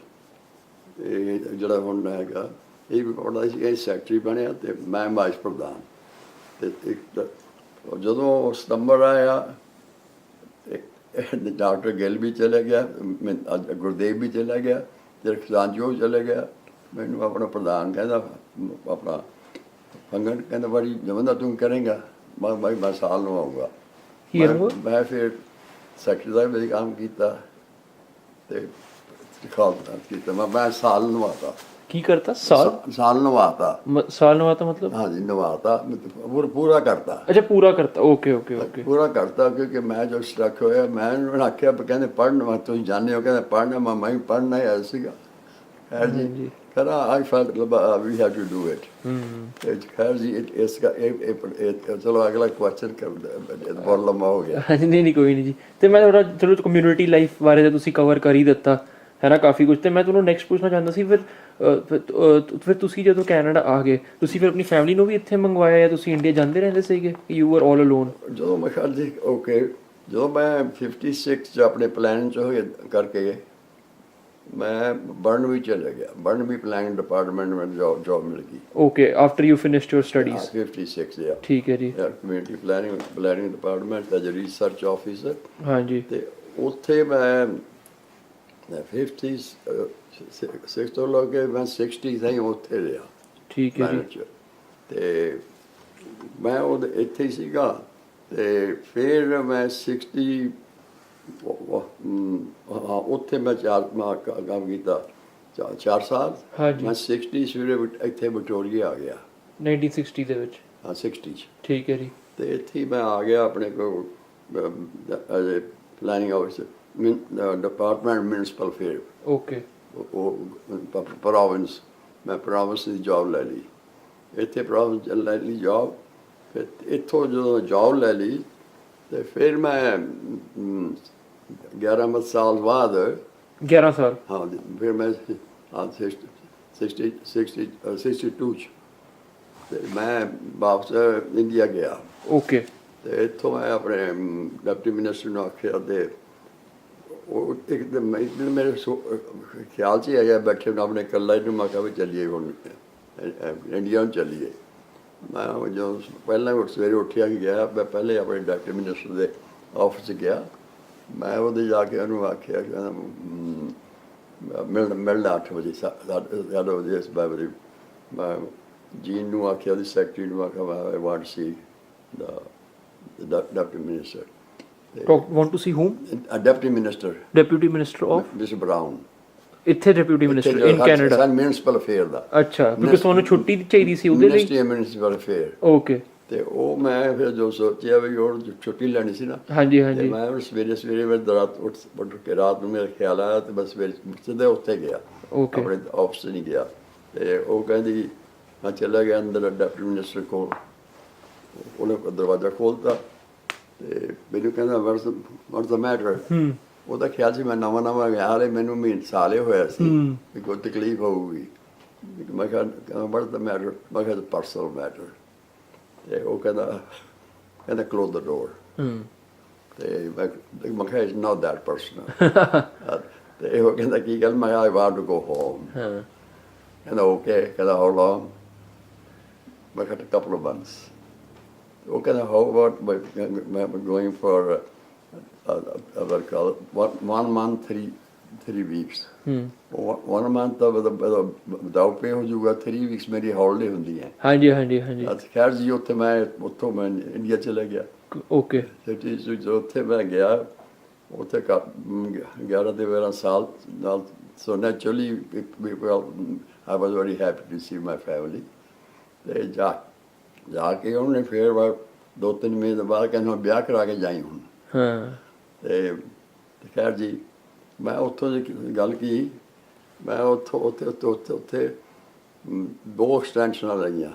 ਜਿਹੜਾ ਹੁਣ ਹੈਗਾ ਇਹ ਵੀ ਪੜ੍ਹਦਾ ਸੀ, ਇਹ ਸੈਕਟਰੀ ਬਣਿਆ ਤੇ ਮੈਂ ਵਾਈਸ ਪ੍ਰਧਾਨ। ਤੇ ਜਦੋਂ ਸਤੰਬਰ ਆਇਆ ਡਾਕਟਰ ਗਿੱਲ ਵੀ ਚਲੇ ਗਿਆ, ਗੁਰਦੇਵ ਵੀ ਚਲਾ ਗਿਆ ਤੇ ਖਜ਼ਾਨਚੀ ਚਲੇ ਗਿਆ। ਮੈਨੂੰ ਆਪਣਾ ਪ੍ਰਧਾਨ ਕਹਿੰਦਾ ਆਪਣਾ ਫੰਗਣ ਕਹਿੰਦਾ ਬੜੀ ਜਮੰਦਾ ਤੂੰ ਕਰੇਗਾ। ਮੈਂ ਸਾਲ ਨੂੰ ਆਊਗਾ। ਮੈਂ ਫਿਰ ਸੈਕਟਰੀ ਦਾ ਵੀ ਕੰਮ ਕੀਤਾ ਤੇ ਕੀਤਾ। ਮੈਂ ਸਾਲ ਨਵਾਤਾ। ਕੀ ਕਰਤਾ? ਸਾਲ ਨਵਾਤਾ। ਸਾਲ ਨਵਾਤਾ ਮਤਲਬ? ਹਾਂਜੀ ਨਵਾਤਾ ਪੂਰਾ ਕਰਤਾ। ਅੱਛਾ ਪੂਰਾ ਕਰਤਾ। Okay okay okay. ਪੂਰਾ ਕਰਤਾ ਕਿਉਂਕਿ ਮੈਂ ਜੋ ਸਟਰਕ ਹੋਇਆ ਮੈਂ ਉਹਨਾਂ ਆਖਿਆ ਕਹਿੰਦੇ ਪੜ੍ਹਨ ਤੁਸੀਂ ਜਾਣਦੇ ਹੋ ਕਹਿੰਦੇ ਪੜ੍ਹਨਾ ਮੈਂ ਹੀ ਪੜ੍ਹਨਾ ਆਇਆ ਸੀਗਾ। ਖੈਰ ਜੀ ਕਹਿੰਦਾ I felt we have to do it. ਖੈਰ ਜੀ ਇਸ ਚਲੋ ਅਗਲਾ ਕੁਐਸਚਨ ਬਹੁਤ ਲੰਮਾ ਹੋ ਗਿਆ। ਹਾਂਜੀ ਨਹੀਂ ਕੋਈ ਨਹੀਂ ਜੀ। ਅਤੇ ਮੈਂ ਥੋੜ੍ਹਾ ਚਲੋ ਕਮਿਊਨਿਟੀ ਲਾਈਫ ਬਾਰੇ ਤਾਂ ਤੁਸੀਂ ਕਵਰ ਕਰ ਹੀ ਦਿੱਤਾ ਹੈ ਨਾ ਕਾਫੀ ਕੁਛ। ਅਤੇ ਮੈਂ ਤੁਹਾਨੂੰ ਨੈਕਸਟ ਪੁੱਛਣਾ ਚਾਹੁੰਦਾ ਸੀ ਫਿਰ ਤੁਸੀਂ ਜਦੋਂ ਕੈਨੇਡਾ ਆ ਗਏ ਤੁਸੀਂ ਫਿਰ ਆਪਣੀ ਫੈਮਿਲੀ ਨੂੰ ਵੀ ਇੱਥੇ ਮੰਗਵਾਇਆ ਜਾਂ ਤੁਸੀਂ ਇੰਡੀਆ ਜਾਂਦੇ ਰਹਿੰਦੇ ਸੀਗੇ? You are all alone? ਜਦੋਂ ਮੈਂ ਖਿਆਲ ਜੀ ਓਕੇ ਜਦੋਂ ਮੈਂ 56 'ਚ ਆਪਣੇ ਪਲਾਨ 'ਚ ਹੋਏ ਕਰਕੇ ਮੈਂ ਬਰਨਵੀ ਚਲੇ ਗਿਆ। ਬਰਨਵੀ ਪਲਾਨਿੰਗ ਡਿਪਾਰਟਮੈਂਟ ਵਿੱਚ ਜੋਬ ਮਿਲ ਗਈ। Okay after you finished your studies? 56 yeah। ਠੀਕ ਹੈ ਜੀ। Community planning department as a research officer. ਹਾਂਜੀ। ਅਤੇ ਉੱਥੇ ਮੈਂ 56 ਤੋਂ ਲੈ ਕੇ ਮੈਂ 60 ਤਾਈਂ ਉੱਥੇ ਰਿਹਾ। ਠੀਕ ਹੈ ਜੀ। ਅਤੇ ਮੈਂ ਇੱਥੇ ਹੀ ਸੀਗਾ ਅਤੇ ਫਿਰ ਮੈਂ 60 ਉੱਥੇ ਮੈਂ ਕੰਮ ਕੀਤਾ 4 ਸਾਲ ਹਾਂਜੀ। ਮੈਂ 60 ਸਵੇਰੇ ਇੱਥੇ ਵਿਕਟੋਰੀਆ ਆ ਗਿਆ 1960 ਦੇ ਵਿੱਚ। ਹਾਂ 60 ਚ ਠੀਕ ਹੈ ਜੀ। ਤੇ ਇੱਥੇ ਹੀ ਮੈਂ ਆ ਗਿਆ ਆਪਣੇ ਕੋਲ planning officer department municipal fair okay. ਉਹ ਪ੍ਰੋਵਿੰਸ ਮੈਂ ਪ੍ਰੋਵਿੰਸ ਦੀ ਜੌਬ ਲੈ ਲਈ ਇੱਥੇ ਪ੍ਰੋਵਿੰਸ ਲੈ ਲਈ ਜੌਬ ਫਿਰ ਇੱਥੋਂ ਜਦੋਂ ਜੌਬ ਲੈ ਲਈ ਤੇ ਫਿਰ ਮੈਂ 11 ਸਾਲ ਬਾਅਦ 11 ਸਾਲ। ਹਾਂ ਫਿਰ ਮੈਂ 62 ਚ ਤੇ ਮੈਂ ਵਾਪਸ ਇੰਡੀਆ ਗਿਆ ਓਕੇ। ਤੇ ਇੱਥੋਂ ਮੈਂ ਆਪਣੇ ਡਿਪਟੀ ਮਿਨਿਸਟਰ ਨੂੰ ਆਖਿਆ ਤੇ ਉਹ ਇੱਕ ਦਿਨ ਮੇਰੇ ਖਿਆਲ 'ਚ ਹੀ ਆਇਆ ਬੈਠੇ ਨੂੰ ਆਪਣੇ ਇਕੱਲਾ ਹੀ ਨੂੰ ਮੈਂ ਕਿਹਾ ਵੀ ਚੱਲੀਏ ਹੁਣ ਇੰਡੀਆ ਨੂੰ ਚੱਲੀਏ। ਮੈਂ ਜਦੋਂ ਪਹਿਲਾਂ ਸਵੇਰੇ ਉੱਠਿਆ ਗਿਆ ਮੈਂ ਪਹਿਲੇ ਆਪਣੇ ਡਿਪਟੀ ਮਿਨਿਸਟਰ ਦੇ ਆਫਿਸ 'ਚ ਗਿਆ ਮੈਂ ਉਹਦੇ ਜਾ ਕੇ ਉਹਨੂੰ ਆਖਿਆ ਕਿ ਮਿਲਣਾ 8 ਵਜੇ 8 ਵਜੇ ਇਸ ਬਾਰੇ ਮੈਂ ਜੀਨ ਨੂੰ ਆਖਿਆ ਉਹਦੀ ਸੈਕਟਰੀ ਨੂੰ ਆਖਿਆ I want to see the deputy minister. Want to see whom? A deputy minister. Deputy Minister of? Mr. Brown. ਇੱਥੇ Deputy Minister in Canada. Municipal affair ਦਾ। ਅੱਛਾ because ਤੁਹਾਨੂੰ ਛੁੱਟੀ ਚਾਹੀਦੀ ਸੀ ਉਹਦੇ ਲਈ? Ministry of Municipal Affair. Okay. ਤੇ ਉਹ ਮੈਂ ਫਿਰ ਜੋ ਸੋਚਿਆ ਵੀ ਉਹ ਛੁੱਟੀ ਲੈਣੀ ਸੀ ਨਾ। ਹਾਂਜੀ ਹਾਂਜੀ। ਮੈਂ ਸਵੇਰੇ ਮੈਂ ਰਾਤ ਉੱਠ ਕੇ ਰਾਤ ਨੂੰ ਮੇਰਾ ਖਿਆਲ ਆਇਆ ਤੇ ਬਸ ਸਵੇਰੇ ਸਿੱਧੇ ਉੱਥੇ ਗਿਆ। ਓਕੇ। ਆਪਣੇ ਆਫਿਸ ਨਹੀਂ ਗਿਆ ਤੇ ਉਹ ਕਹਿੰਦੀ ਮੈਂ ਚਲਾ ਗਿਆ ਅੰਦਰ ਡਿਪਟੀ ਮਿਨਿਸਟਰ ਕੋਲ ਉਹਨੇ ਦਰਵਾਜ਼ਾ ਖੋਲ੍ਹਤਾ ਤੇ ਮੈਨੂੰ ਕਹਿੰਦਾ ਵਾਟਸ ਦਾ ਮੈਟਰ ਉਹਦਾ ਖਿਆਲ ਸੀ ਮੈਂ ਨਵਾਂ ਗਿਆ ਹਾਲੇ ਮੈਨੂੰ ਮਹੀਨਾ ਸਾਲੇ ਹੋਇਆ ਸੀ ਵੀ ਕੋਈ ਤਕਲੀਫ ਹੋਊਗੀ ਮੈਂ ਕਿਹਾ ਵਾਟਸ ਦਾ ਮੈਟਰ ਮੈਂ ਕਿਹਾ ਪਰਸਨਲ ਮੈਟਰ ਤੇ ਉਹ ਕਹਿੰਦਾ ਕਲੋਜ਼ ਦ ਡੋਰ ਤੇ ਮੈਂ ਕਿਹਾ ਇਟਸ ਨਾਟ ਦੈਟ ਪਰਸਨਲ ਤੇ ਉਹ ਕਹਿੰਦਾ ਕੀ ਗੱਲ ਮੈਂ I want to go home ਕਹਿੰਦਾ ਓਕੇ ਕਹਿੰਦਾ ਹਾਊ ਲੌਂਗ ਮੈਂ ਕਿਹਾ couple of months ਉਹ ਕਹਿੰਦਾ how about ਮੈਂ going for what call it 1 month 3 weeks 1 month the without pay ਹੋ ਜਾਊਗਾ 3 weeks ਮੇਰੀ holiday ਹੁੰਦੀ ਹੈ ਹਾਂਜੀ ਹਾਂਜੀ ਹਾਂਜੀ ਖੈਰ ਜੀ ਉੱਥੋਂ ਮੈਂ ਇੰਡੀਆ ਚਲਾ ਗਿਆ ਓਕੇ ਉੱਥੇ ਮੈਂ ਗਿਆ ਉੱਥੇ 11 ਦੇ 12 ਸਾਲ ਨਾਲ so naturally I was very happy to see my family ਤੇ ਜਾ ਕੇ ਉਹਨੇ ਫਿਰ 2-3 ਮਹੀਨੇ ਬਾਅਦ ਕਹਿੰਦਾ ਵਿਆਹ ਕਰਾ ਕੇ ਜਾਈ ਹੁਣ ਹਾਂ ਤੇ ਖੈਰ ਜੀ ਮੈਂ ਉੱਥੋਂ ਦੀ ਗੱਲ ਕੀ ਮੈਂ ਉੱਥੇ 2 ਐਕਸਟੈਂਸ਼ਨਾਂ ਲਈਆਂ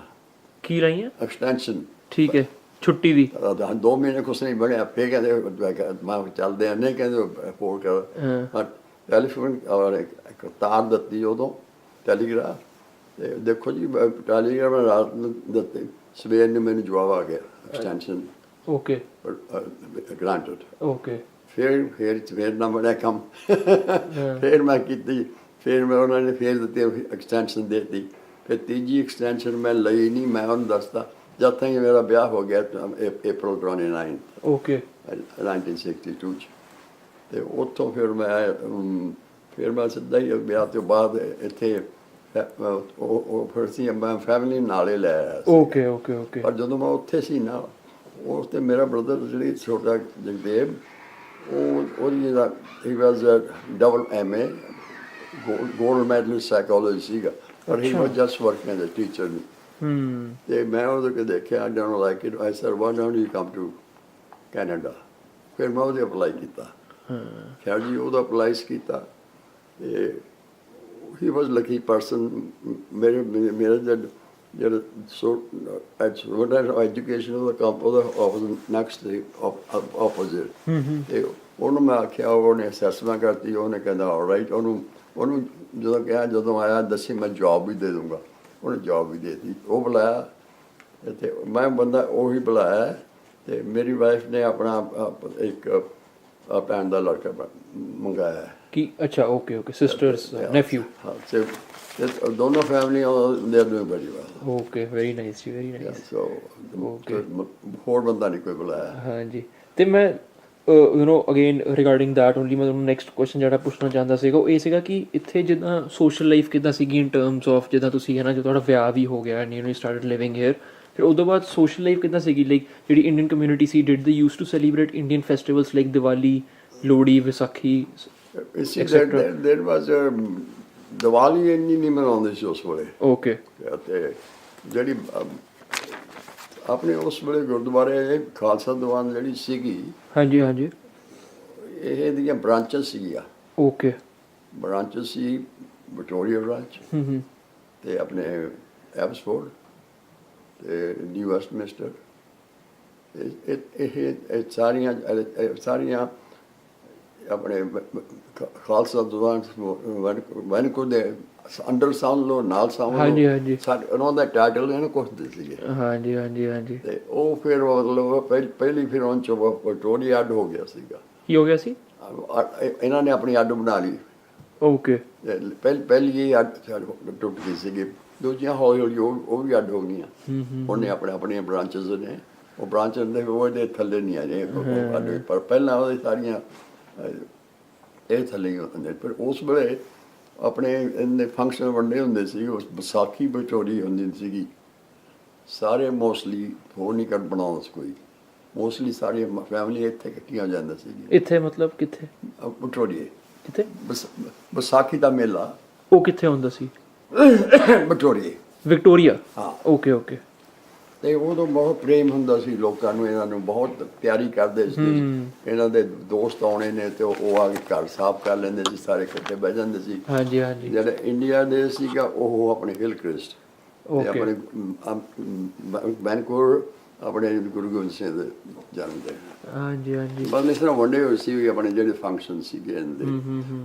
ਕੀ ਲਈਆਂ ਐਕਸਟੈਂਸ਼ਨ ਠੀਕ ਹੈ ਛੁੱਟੀ ਦੀ 2 ਮਹੀਨੇ ਕੁਛ ਨਹੀਂ ਬਣਿਆ ਫੇਰ ਕਹਿੰਦੇ ਮੈਂ ਚੱਲਦੇ ਆ ਨਹੀਂ ਕਹਿੰਦੇ ਫੋਨ ਕਰ ਟੈਲੀਫੋਨ ਇੱਕ ਤਾਰ ਦਿੱਤੀ ਉਦੋਂ ਟੈਲੀਗ੍ਰਾਫ ਤੇ ਦੇਖੋ ਜੀ ਟੈਲੀਗ੍ਰਾਫ ਰਾਤ ਨੂੰ ਦਿੱਤੇ ਸਵੇਰ ਨੂੰ ਮੈਨੂੰ ਜਵਾਬ ਆ ਗਿਆ ਐਕਸਟੈਂਸ਼ਨ ਓਕੇ ਗ੍ਰਾਂਟਡ ਓਕੇ ਫਿਰ ਨਾ ਬਣਿਆ ਕੰਮ ਫਿਰ ਮੈਂ ਕੀਤੀ ਫਿਰ ਮੈਂ ਉਹਨਾਂ ਨੇ ਫਿਰ ਦਿੱਤੀ ਐਕਸਟੈਂਸ਼ਨ ਦੇ ਦਿੱਤੀ ਫਿਰ ਤੀਜੀ ਐਕਸਟੈਂਸ਼ਨ ਮੈਂ ਲਈ ਨਹੀਂ ਮੈਂ ਉਹਨੂੰ ਦੱਸਦਾ ਜਦ ਤੱਕ ਮੇਰਾ ਵਿਆਹ ਹੋ ਗਿਆ April 29 ਓਕੇ 1962 ਚ ਤੇ ਉੱਥੋਂ ਫਿਰ ਮੈਂ ਸਿੱਧਾ ਹੀ ਵਿਆਹ ਤੋਂ ਬਾਅਦ ਇੱਥੇ ਉਹ ਫਿਰ ਸੀ ਮੈਂ ਫੈਮਿਲੀ ਨਾਲੇ ਲੈ ਆਇਆ ਸੀ ਓਕੇ ਓਕੇ ਓਕੇ ਪਰ ਜਦੋਂ ਮੈਂ ਉੱਥੇ ਸੀ ਨਾ ਉਸ ਤੇ ਮੇਰਾ ਬ੍ਰਦਰ ਜਿਹੜੀ ਛੋਟਾ ਜਗਦੇਵ ਉਹਦੀ ਦਾ ਹੀ was double MA gold medal psychology ਸੀਗਾ ਪਰ ਹੀ was just working as a teacher ਤੇ ਮੈਂ ਉਹਦੇ ਦੇਖਿਆ I don't like it I said why don't you come to Canada ਫਿਰ ਮੈਂ ਉਹਦੇ ਅਪਲਾਈ ਕੀਤਾ ਖੈਰ ਜੀ ਉਹਦਾ ਅਪਲਾਈ ਕੀਤਾ ਤੇ he was a lucky person ਮੇਰੇ ਜਿਹੜਾ ਐਜੂਕੇਸ਼ਨ ਉਹਦਾ ਨੈਕਸਟ ਆਪੋਜ਼ਿਟ ਤੇ ਉਹਨੂੰ ਮੈਂ ਆਖਿਆ ਉਹਨੇ ਅਸੈਸਮੈਂਟ ਕਰਤੀ ਉਹਨੇ ਕਹਿੰਦਾ ਆਲਰਾਈਟ ਉਹਨੂੰ ਜਦੋਂ ਆਇਆ ਦੱਸੀ ਮੈਂ ਜੌਬ ਵੀ ਦੇ ਦੂੰਗਾ ਉਹਨੇ ਜੌਬ ਵੀ ਦੇ ਦਿੱਤੀ ਉਹ ਬੁਲਾਇਆ ਤੇ ਮੈਂ ਬੰਦਾ ਉਹੀ ਬੁਲਾਇਆ ਤੇ ਮੇਰੀ ਵਾਈਫ ਨੇ ਆਪਣਾ ਇੱਕ ਭੈਣ ਦਾ ਲੜਕਾ ਮੰਗਾਇਆ ਕੀ ਅੱਛਾ ਓਕੇ ਓਕੇ ਸਿਸਟਰਸ ਨੈਫਿਊ ਹਾਂ ਤੇ ਦੋਨੋਂ ਫੈਮਲੀਆਂ they are doing very well okay very nice ਜੀ ਵੈਰੀ ਨਾਈਸ ਸੋ ਹੋਰ ਬੰਦਾ ਨਹੀਂ ਕੋਈ ਬੁਲਾਇਆ ਹਾਂਜੀ ਤੇ ਮੈਂ ਅਗੇਨ ਰਿਗਾਰਡਿੰਗ ਦੈਟ ਓਨਲੀ ਮੈਂ ਤੁਹਾਨੂੰ ਨੈਕਸਟ ਕੁਐਸਚਨ ਜਿਹੜਾ ਪੁੱਛਣਾ ਚਾਹੁੰਦਾ ਸੀਗਾ ਉਹ ਇਹ ਸੀਗਾ ਕਿ ਇੱਥੇ ਜਿੱਦਾਂ ਸੋਸ਼ਲ ਲਾਈਫ ਕਿੱਦਾਂ ਸੀਗੀ ਇਨ ਟਰਮਸ ਆਫ ਜਿੱਦਾਂ ਤੁਸੀਂ ਹੈ ਨਾ ਜੋ ਤੁਹਾਡਾ ਵਿਆਹ ਵੀ ਹੋ ਗਿਆ and you started living here ਫਿਰ ਉਦੋਂ ਬਾਅਦ ਸੋਸ਼ਲ ਲਾਈਫ ਕਿੱਦਾਂ ਸੀਗੀ ਲਾਈਕ ਜਿਹੜੀ ਇੰਡੀਅਨ ਕਮਿਊਨਿਟੀ ਸੀ did they use to celebrate Indian festivals like Diwali Lohri Vaisakhi there was Diwali ਇੰਨੀ ਨਹੀਂ ਮਨਾਉਂਦੇ ਸੀ ਉਸ ਵੇਲੇ। ਓਕੇ ਤੇ ਜਿਹੜੀ ਆਪਣੇ ਉਸ ਵੇਲੇ ਗੁਰਦੁਆਰੇ ਖਾਲਸਾ ਦੀਵਾਨ ਜਿਹੜੀ ਸੀਗੀ, ਹਾਂਜੀ ਹਾਂਜੀ ਇਹ ਦੀਆਂ ਬ੍ਰਾਂਚਸ ਸੀਗੀਆਂ। ਓਕੇ ਬ੍ਰਾਂਚਸ ਸੀ ਵਿਕਟੋਰੀਆ ਬ੍ਰਾਂਚ ਤੇ ਆਪਣੇ ਐਬਸਫੋਰਡ ਤੇ ਨਿਊ ਵੈਸਟਮਿੰਸਟਰ। ਇਹ ਸਾਰੀਆਂ ਆਪਣੇ ਖਾਲਸਾ ਦੀਵਾਨ ਵੈਨਕੂਵਰ ਦੇ ਅੰਡਰ ਸਮਝ ਲਓ, ਨਾਲ ਸਮਝ ਹਾਂਜੀ ਲਓ, ਹਾਂਜੀ ਉਹਨਾਂ ਦਾ ਟਾਈਟਲ ਇਹਨੂੰ ਕੁਛ ਸੀਗੇ। ਹਾਂਜੀ ਹਾਂਜੀ ਹਾਂਜੀ ਤੇ ਉਹ ਫਿਰ ਮਤਲਬ ਪਹਿਲੀ ਫਿਰ ਉਹਨਾਂ ਚੋਂ ਵਿਕਟੋਰੀਆ ਅੱਡ ਹੋ ਗਿਆ ਸੀਗਾ। ਕੀ ਹੋ ਗਿਆ ਸੀ? ਇਹਨਾਂ ਨੇ ਆਪਣੀ ਅੱਡ ਬਣਾ ਲਈ। ਓਕੇ ਪਹਿਲੀ ਇਹ ਅੱਡ ਟੁੱਟ ਗਈ ਸੀਗੀ, ਦੂਜੀਆਂ ਹੌਲੀ ਹੌਲੀ ਉਹ ਵੀ ਅੱਡ ਹੋ ਗਈਆਂ। ਉਹਨੇ ਆਪਣੀਆਂ ਬ੍ਰਾਂਚਸ ਨੇ, ਉਹ ਬ੍ਰਾਂਚਸ ਦੇ ਉਹਦੇ ਥੱਲੇ ਨਹੀਂ ਆ ਰਹੇ ਅੱਡ, ਪਰ ਪਹਿਲਾਂ ਉਹਦੇ ਸਾਰੀਆਂ ਇਹ ਥੱਲੇ ਹੀ ਹੁੰਦੇ। ਪਰ ਉਸ ਵੇਲੇ ਆਪਣੇ ਇੰਨੇ ਫੰਕਸ਼ਨ ਵੰਡੇ ਹੁੰਦੇ ਸੀ। ਉਸ ਵਿਸਾਖੀ ਵਿਕਟੋਰੀ ਹੁੰਦੀ ਸੀਗੀ, ਸਾਰੇ ਮੋਸਟਲੀ ਹੋਰ ਨਹੀਂ ਕਰ ਬਣਾਉਂਦਾ ਸੀ ਕੋਈ, ਮੋਸਟਲੀ ਸਾਰੀ ਫੈਮਿਲੀ ਇੱਥੇ ਇਕੱਠੀਆਂ ਜਾਂਦੀਆਂ ਸੀਗੀ। ਇੱਥੇ ਮਤਲਬ ਕਿੱਥੇ? ਵਿਕਟੋਰੀਏ ਕਿੱਥੇ? ਵਿਸਾਖੀ ਦਾ ਮੇਲਾ ਉਹ ਕਿੱਥੇ ਹੁੰਦਾ ਸੀ? ਵਿਕਟੋਰੀਏ, ਵਿਕਟੋਰੀਆ। ਹਾਂ। ਓਕੇ ਓਕੇ ਤੇ ਉਦੋਂ ਬਹੁਤ ਪ੍ਰੇਮ ਹੁੰਦਾ ਸੀ ਲੋਕਾਂ ਨੂੰ, ਇਹਨਾਂ ਨੂੰ ਬਹੁਤ ਪਿਆਰੀ ਕਰਦੇ ਸੀ। ਇਹਨਾਂ ਦੇ ਦੋਸਤ ਆਉਣੇ ਨੇ ਤੇ ਉਹ ਆ ਕੇ ਘਰ ਸਾਫ਼ ਕਰ ਲੈਂਦੇ ਸੀ, ਸਾਰੇ ਇਕੱਠੇ ਬਹਿ ਜਾਂਦੇ ਸੀ। ਹਾਂਜੀ ਹਾਂਜੀ ਜਿਹੜੇ ਇੰਡੀਆ ਦੇ ਸੀਗਾ ਉਹ ਆਪਣੇ ਹਿਲ ਕ੍ਰਿਸਟ ਤੇ ਓਕੇ ਆਪਣੇ ਵੈਨਕੂਵਰ ਆਪਣੇ ਗੁਰੂ ਗੋਬਿੰਦ ਸਿੰਘ ਦੇ ਜਨਮ ਦਿਨ। ਹਾਂਜੀ ਹਾਂਜੀ ਬਸ ਇਸ ਤਰ੍ਹਾਂ ਵੰਡੇ ਹੋਏ ਸੀ ਆਪਣੇ ਜਿਹੜੇ ਫੰਕਸ਼ਨ ਸੀਗੇ ਇਹਦੇ।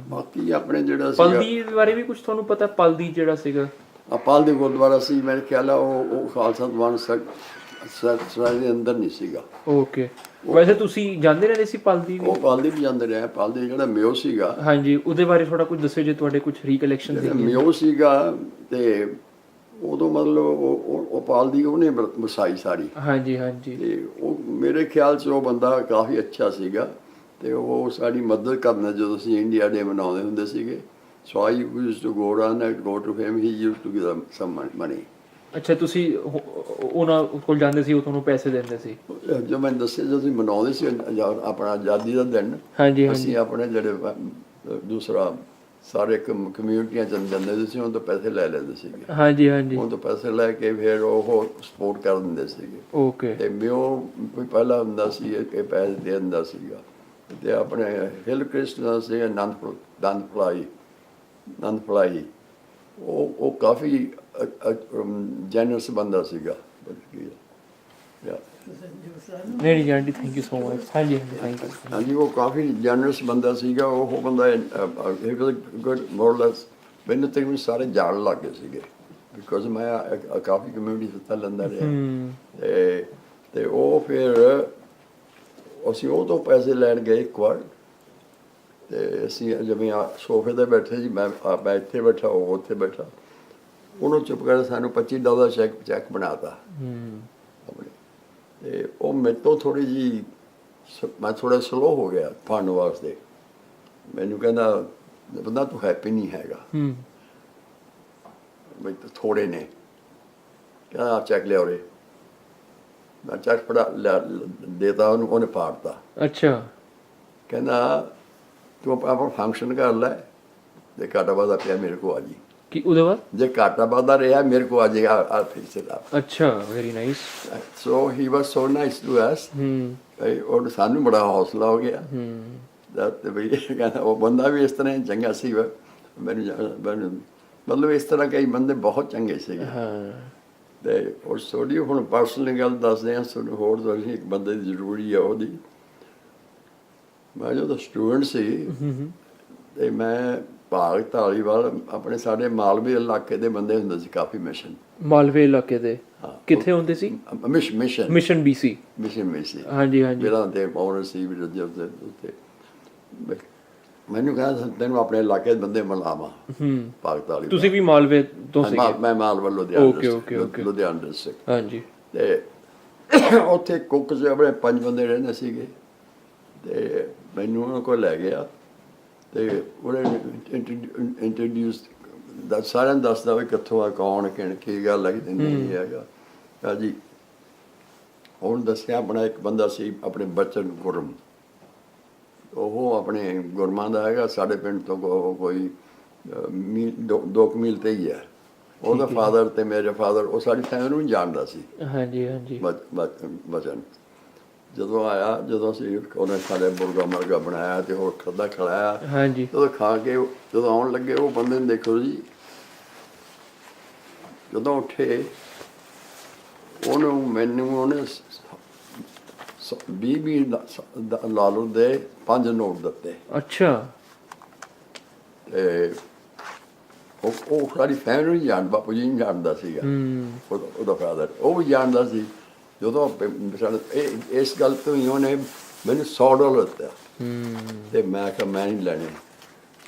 ਬਾਕੀ ਆਪਣੇ ਜਿਹੜਾ ਸੀਗਾ ਪਲਦੀ ਬਾਰੇ ਵੀ ਕੁਝ ਤੁਹਾਨੂੰ ਪਤਾ? ਪਲਦੀ ਜਿਹੜਾ ਸੀਗਾ ਅਪਾਲ ਦੇ ਗੁਰਦੁਆਰਾ ਸੀ, ਮੇਰੇ ਖਿਆਲ ਆ ਉਹ ਖਾਲਸਾ ਦੀਵਾਨ ਸਰਾਏ ਦੇ ਅੰਦਰ ਨਹੀਂ ਸੀਗਾ। ਓਕੇ ਵੈਸੇ ਤੁਸੀਂ ਜਾਂਦੇ ਰਹਿੰਦੇ ਸੀ ਪਲਦੀ ਵੀ? ਉਹ ਪਾਲਦੀ ਵੀ ਜਾਂਦੇ ਰਹੇ। ਪਾਲਦੀ ਜਿਹੜਾ ਮਿਓ ਸੀਗਾ, ਹਾਂਜੀ ਉਹਦੇ ਬਾਰੇ ਥੋੜਾ ਕੁਝ ਦੱਸਿਓ ਜੇ ਤੁਹਾਡੇ ਕੁਝ ਰੀਕਲੈਕਸ਼ਨ ਜਿਹੜਾ ਸੀ। ਮਿਓ ਸੀਗਾ ਤੇ ਉਦੋਂ ਮਤਲਬ ਉਹ ਪਾਲਦੀ ਉਹਨੇ ਵਸਾਈ ਸਾਰੀ। ਹਾਂਜੀ ਹਾਂਜੀ ਤੇ ਉਹ ਮੇਰੇ ਖਿਆਲ 'ਚ ਉਹ ਬੰਦਾ ਕਾਫੀ ਅੱਛਾ ਸੀਗਾ ਤੇ ਉਹ ਸਾਡੀ ਮਦਦ ਕਰਨਾ ਜਦੋਂ ਅਸੀਂ ਇੰਡੀਆ ਡੇ ਮਨਾਉਂਦੇ ਹੁੰਦੇ ਸੀਗੇ। So I used to go around and go to him. He used to give them some money. ਅੱਛਾ ਤੁਸੀਂ ਉਹਨਾਂ ਕੋਲ ਜਾਂਦੇ ਸੀ, ਉਹ ਤੁਹਾਨੂੰ ਪੈਸੇ ਦਿੰਦੇ ਸੀ? ਜੋ ਮੈਂ ਦੱਸਿਆ, ਜਦੋਂ ਅਸੀਂ ਮਨਾਉਂਦੇ ਸੀ ਆਪਣਾ ਆਜ਼ਾਦੀ ਦਾ ਦਿਨ, ਹਾਂਜੀ ਹਾਂਜੀ ਅਸੀਂ ਆਪਣੇ ਜਿਹੜੇ ਦੂਸਰਾ ਸਾਰੇ ਕਮਿਊਨਿਟੀਆਂ ਚ ਜਾਂਦੇ ਸੀ, ਉਹਨਾਂ ਤੋਂ ਪੈਸੇ ਲੈ ਲੈਂਦੇ ਸੀਗੇ। ਹਾਂਜੀ ਹਾਂਜੀ ਉਹਨਾਂ ਤੋਂ ਪੈਸੇ ਲੈ ਕੇ ਫਿਰ ਉਹ ਸਪੋਰਟ ਕਰ ਦਿੰਦੇ ਸੀਗੇ। ਓਕੇ ਤੇ ਮਿਓ ਵੀ ਪਹਿਲਾਂ ਹੁੰਦਾ ਸੀ, ਇਹ ਪੈਸੇ ਦੇ ਦਿੰਦਾ ਸੀਗਾ। ਤੇ ਆਪਣੇ ਹਿਲ ਕ੍ਰਿਸਟ ਦਾ ਸੀ ਆਨੰਦ ਫਲਾਈ, ਉਹ ਕਾਫੀ ਜੈਨਰਸ ਬੰਦਾ ਸੀਗਾ। ਨਹੀਂ ਨਹੀਂ aunty thank you so much. ਹਾਂਜੀ ਹਾਂਜੀ ਥੈਂਕ ਯੂ। ਹਾਂਜੀ ਉਹ ਕਾਫੀ ਜੈਨਰਸ ਬੰਦਾ ਸੀਗਾ। ਉਹ ਬੰਦਾ ਗੁੱਡ ਮੋਰਲੈਸ ਮੈਨੂੰ ਤਕਰੀਬਨ ਸਾਰੇ ਜਾਣ ਲੱਗ ਗਏ ਸੀਗੇ, ਬਿਕੋਜ਼ ਮੈਂ ਕਾਫੀ ਕਮਿਊਨਿਟੀ ਹਿੱਸਾ ਲੈਂਦਾ ਰਿਹਾ। ਤੇ ਉਹ ਫਿਰ ਅਸੀਂ ਉਹ ਤੋਂ ਪੈਸੇ ਲੈਣ ਗਏ ਇੱਕ ਵਾਰ, ਤੇ ਅਸੀਂ ਜਿਵੇਂ ਸੋਫੇ 'ਤੇ ਬੈਠੇ ਜੀ, ਮੈਂ ਇੱਥੇ ਬੈਠਾ, ਉਹ ਉੱਥੇ ਬੈਠਾ, ਉਹਨੂੰ ਚੁੱਪ ਕਰਕੇ ਸਾਨੂੰ $25 ਚੈੱਕ ਬਣਾਤਾ ਆਪਣੇ। ਤੇ ਉਹ ਮੇਰੇ ਤੋਂ ਥੋੜ੍ਹੀ ਜਿਹੀ ਮੈਂ ਥੋੜ੍ਹਾ ਸਲੋ ਹੋ ਗਿਆ ਫੰਡ ਵਾਸਤੇ। ਮੈਨੂੰ ਕਹਿੰਦਾ ਬੰਦਾ ਤੂੰ ਹੈਪੀ ਨਹੀਂ ਹੈਗਾ ਬਈ ਥੋੜ੍ਹੇ ਨੇ। ਕਹਿੰਦਾ ਆਪ ਚੈੱਕ ਲਿਆ ਉਰੇ। ਮੈਂ ਚੈੱਕ ਫੜਾ ਦੇਤਾ ਉਹਨੂੰ, ਉਹਨੇ ਪਾੜਤਾ। ਅੱਛਾ ਕਹਿੰਦਾ ਤੂੰ ਆਪਣਾ ਫੰਕਸ਼ਨ ਕਰ ਲੈ, ਜੇ ਘਾਟਾ ਵਾਧਾ ਪਿਆ ਮੇਰੇ ਕੋਲ ਆ ਜੀ। ਕੀ ਉਹਦੇ ਬਾਅਦ? ਜੇ ਘਾਟਾ ਵਾਧਾ ਰਿਹਾ ਮੇਰੇ ਕੋਲ ਆ ਜਾਏਗਾ, ਆ ਫਿਕਸ ਇਟ ਅਪ। ਅੱਛਾ very nice. So he was so nice to us. ਔਰ ਸਾਨੂੰ ਬੜਾ ਹੌਸਲਾ ਹੋ ਗਿਆ। ਤੇ ਬਈ ਕਹਿੰਦਾ ਉਹ ਬੰਦਾ ਵੀ ਇਸ ਤਰ੍ਹਾਂ ਚੰਗਾ ਸੀ। ਮੈਨੂੰ ਮਤਲਬ ਇਸ ਤਰ੍ਹਾਂ ਕਈ ਬੰਦੇ ਬਹੁਤ ਚੰਗੇ ਸੀਗੇ। ਤੇ ਔਰ ਥੋੜ੍ਹੀ ਹੁਣ ਪਰਸਨਲੀ ਗੱਲ ਦੱਸਦੇ ਹਾਂ ਤੁਹਾਨੂੰ ਹੋਰ, ਤੁਸੀਂ ਇੱਕ ਬੰਦੇ ਦੀ ਜ਼ਰੂਰੀ ਆ ਉਹਦੀ। ਮੈਂ ਜਦੋਂ ਸਟੂਡੈਂਟ ਸੀ ਤੇ ਮੈਂ ਭਾਗ ਧਾਲੀਵਾਲ ਆਪਣੇ ਸਾਡੇ ਮਾਲਵੇ ਇਲਾਕੇ ਦੇ ਬੰਦੇ ਹੁੰਦੇ ਸੀ ਕਾਫੀ ਮਿਸ਼ਨ। ਮਾਲਵੇ ਇਲਾਕੇ ਦੇ ਕਿੱਥੇ ਹੁੰਦੇ ਸੀ? Mission BC। ਹਾਂਜੀ ਹਾਂਜੀ ਮੇਰਾ ਤੇ ਪਾਉਣ ਸੀ ਵੀ ਉੱਤੇ। ਮੈਨੂੰ ਕਹਿੰਦਾ ਤੈਨੂੰ ਆਪਣੇ ਇਲਾਕੇ ਦੇ ਬੰਦੇ ਮਿਲਾਵਾਂ ਭਾਗ ਧਾਲੀਵਾਲ। ਤੁਸੀਂ ਵੀ ਮਾਲਵੇ ਤੋਂ ਸੀਗੇ? ਮੈਂ ਮਾਲਵਾ ਲੁਧਿਆਣਾ ਡਿਸਟ੍ਰਿਕਟ। ਹਾਂਜੀ ਤੇ ਉੱਥੇ ਕੁੱਕ 'ਚ ਆਪਣੇ 5 ਬੰਦੇ ਰਹਿੰਦੇ ਸੀਗੇ। ਤੇ ਮੈਨੂੰ ਉਹਨਾਂ ਕੋਲ ਲੈ ਗਿਆ ਤੇ ਉਹਨੇ ਇੰਟਰੋਡਿਊਸ ਸਾਰਿਆਂ ਨੂੰ ਦੱਸਦਾ ਵੀ ਕਿੱਥੋਂ ਆ, ਕੌਣ ਕੀ ਗੱਲ ਹੈ, ਨਹੀਂ ਹੈਗਾ ਜੀ। ਹੁਣ ਦੱਸਿਆ ਆਪਣਾ ਇੱਕ ਬੰਦਾ ਸੀ ਆਪਣੇ ਬਚਨ ਗੁਰਮ, ਉਹ ਆਪਣੇ ਗੁਰਮਾਂ ਦਾ ਹੈਗਾ। ਸਾਡੇ ਪਿੰਡ ਤੋਂ ਕੋਈ ਮੀਲ 2 ਮੀਲ ਤੇ ਹੀ ਹੈ। ਉਹਦਾ ਫਾਦਰ ਤੇ ਮੇਰੇ ਫਾਦਰ ਉਹ ਸਾਡੀ ਫੈਮਿਲੀ ਨੂੰ ਜਾਣਦਾ ਸੀ। ਹਾਂਜੀ ਹਾਂਜੀ ਬਚਨ ਜਦੋਂ ਆਇਆ, ਜਦੋਂ ਅਸੀਂ ਉਹਨੇ ਸਾਡੇ ਮੁਰਗਾ ਮਰਗਾ ਬਣਾਇਆ ਤੇ ਉਹ ਖਾਧਾ ਖਿਲਾਇਆ। ਹਾਂਜੀ ਜਦੋਂ ਖਾ ਕੇ ਜਦੋਂ ਆਉਣ ਲੱਗੇ ਉਹ ਬੰਦੇ ਨੂੰ ਦੇਖੋ ਜੀ, ਜਦੋਂ ਉੱਠੇ ਮੈਨੂੰ ਉਹਨੇ 20 ਲਾ ਲਓ ਦੇ 5 ਨੋਟ ਦਿੱਤੇ। ਅੱਛਾ। ਤੇ ਉਹ ਸਾਡੀ ਫੈਮਿਲੀ ਨੂੰ ਜਾਣ, ਬਾਪੂ ਜੀ ਨੂੰ ਜਾਣਦਾ ਸੀਗਾ। ਉਹਦਾ ਫਾਦਰ ਉਹ ਵੀ ਜਾਣਦਾ ਸੀ। ਜਦੋਂ ਇਸ ਗੱਲ ਤੋਂ ਹੀ ਉਹਨੇ ਮੈਨੂੰ $100 ਦਿੱਤਾ। ਤੇ ਮੈਂ ਕਿਹਾ ਮੈਂ ਨਹੀਂ ਲੈਣੇ।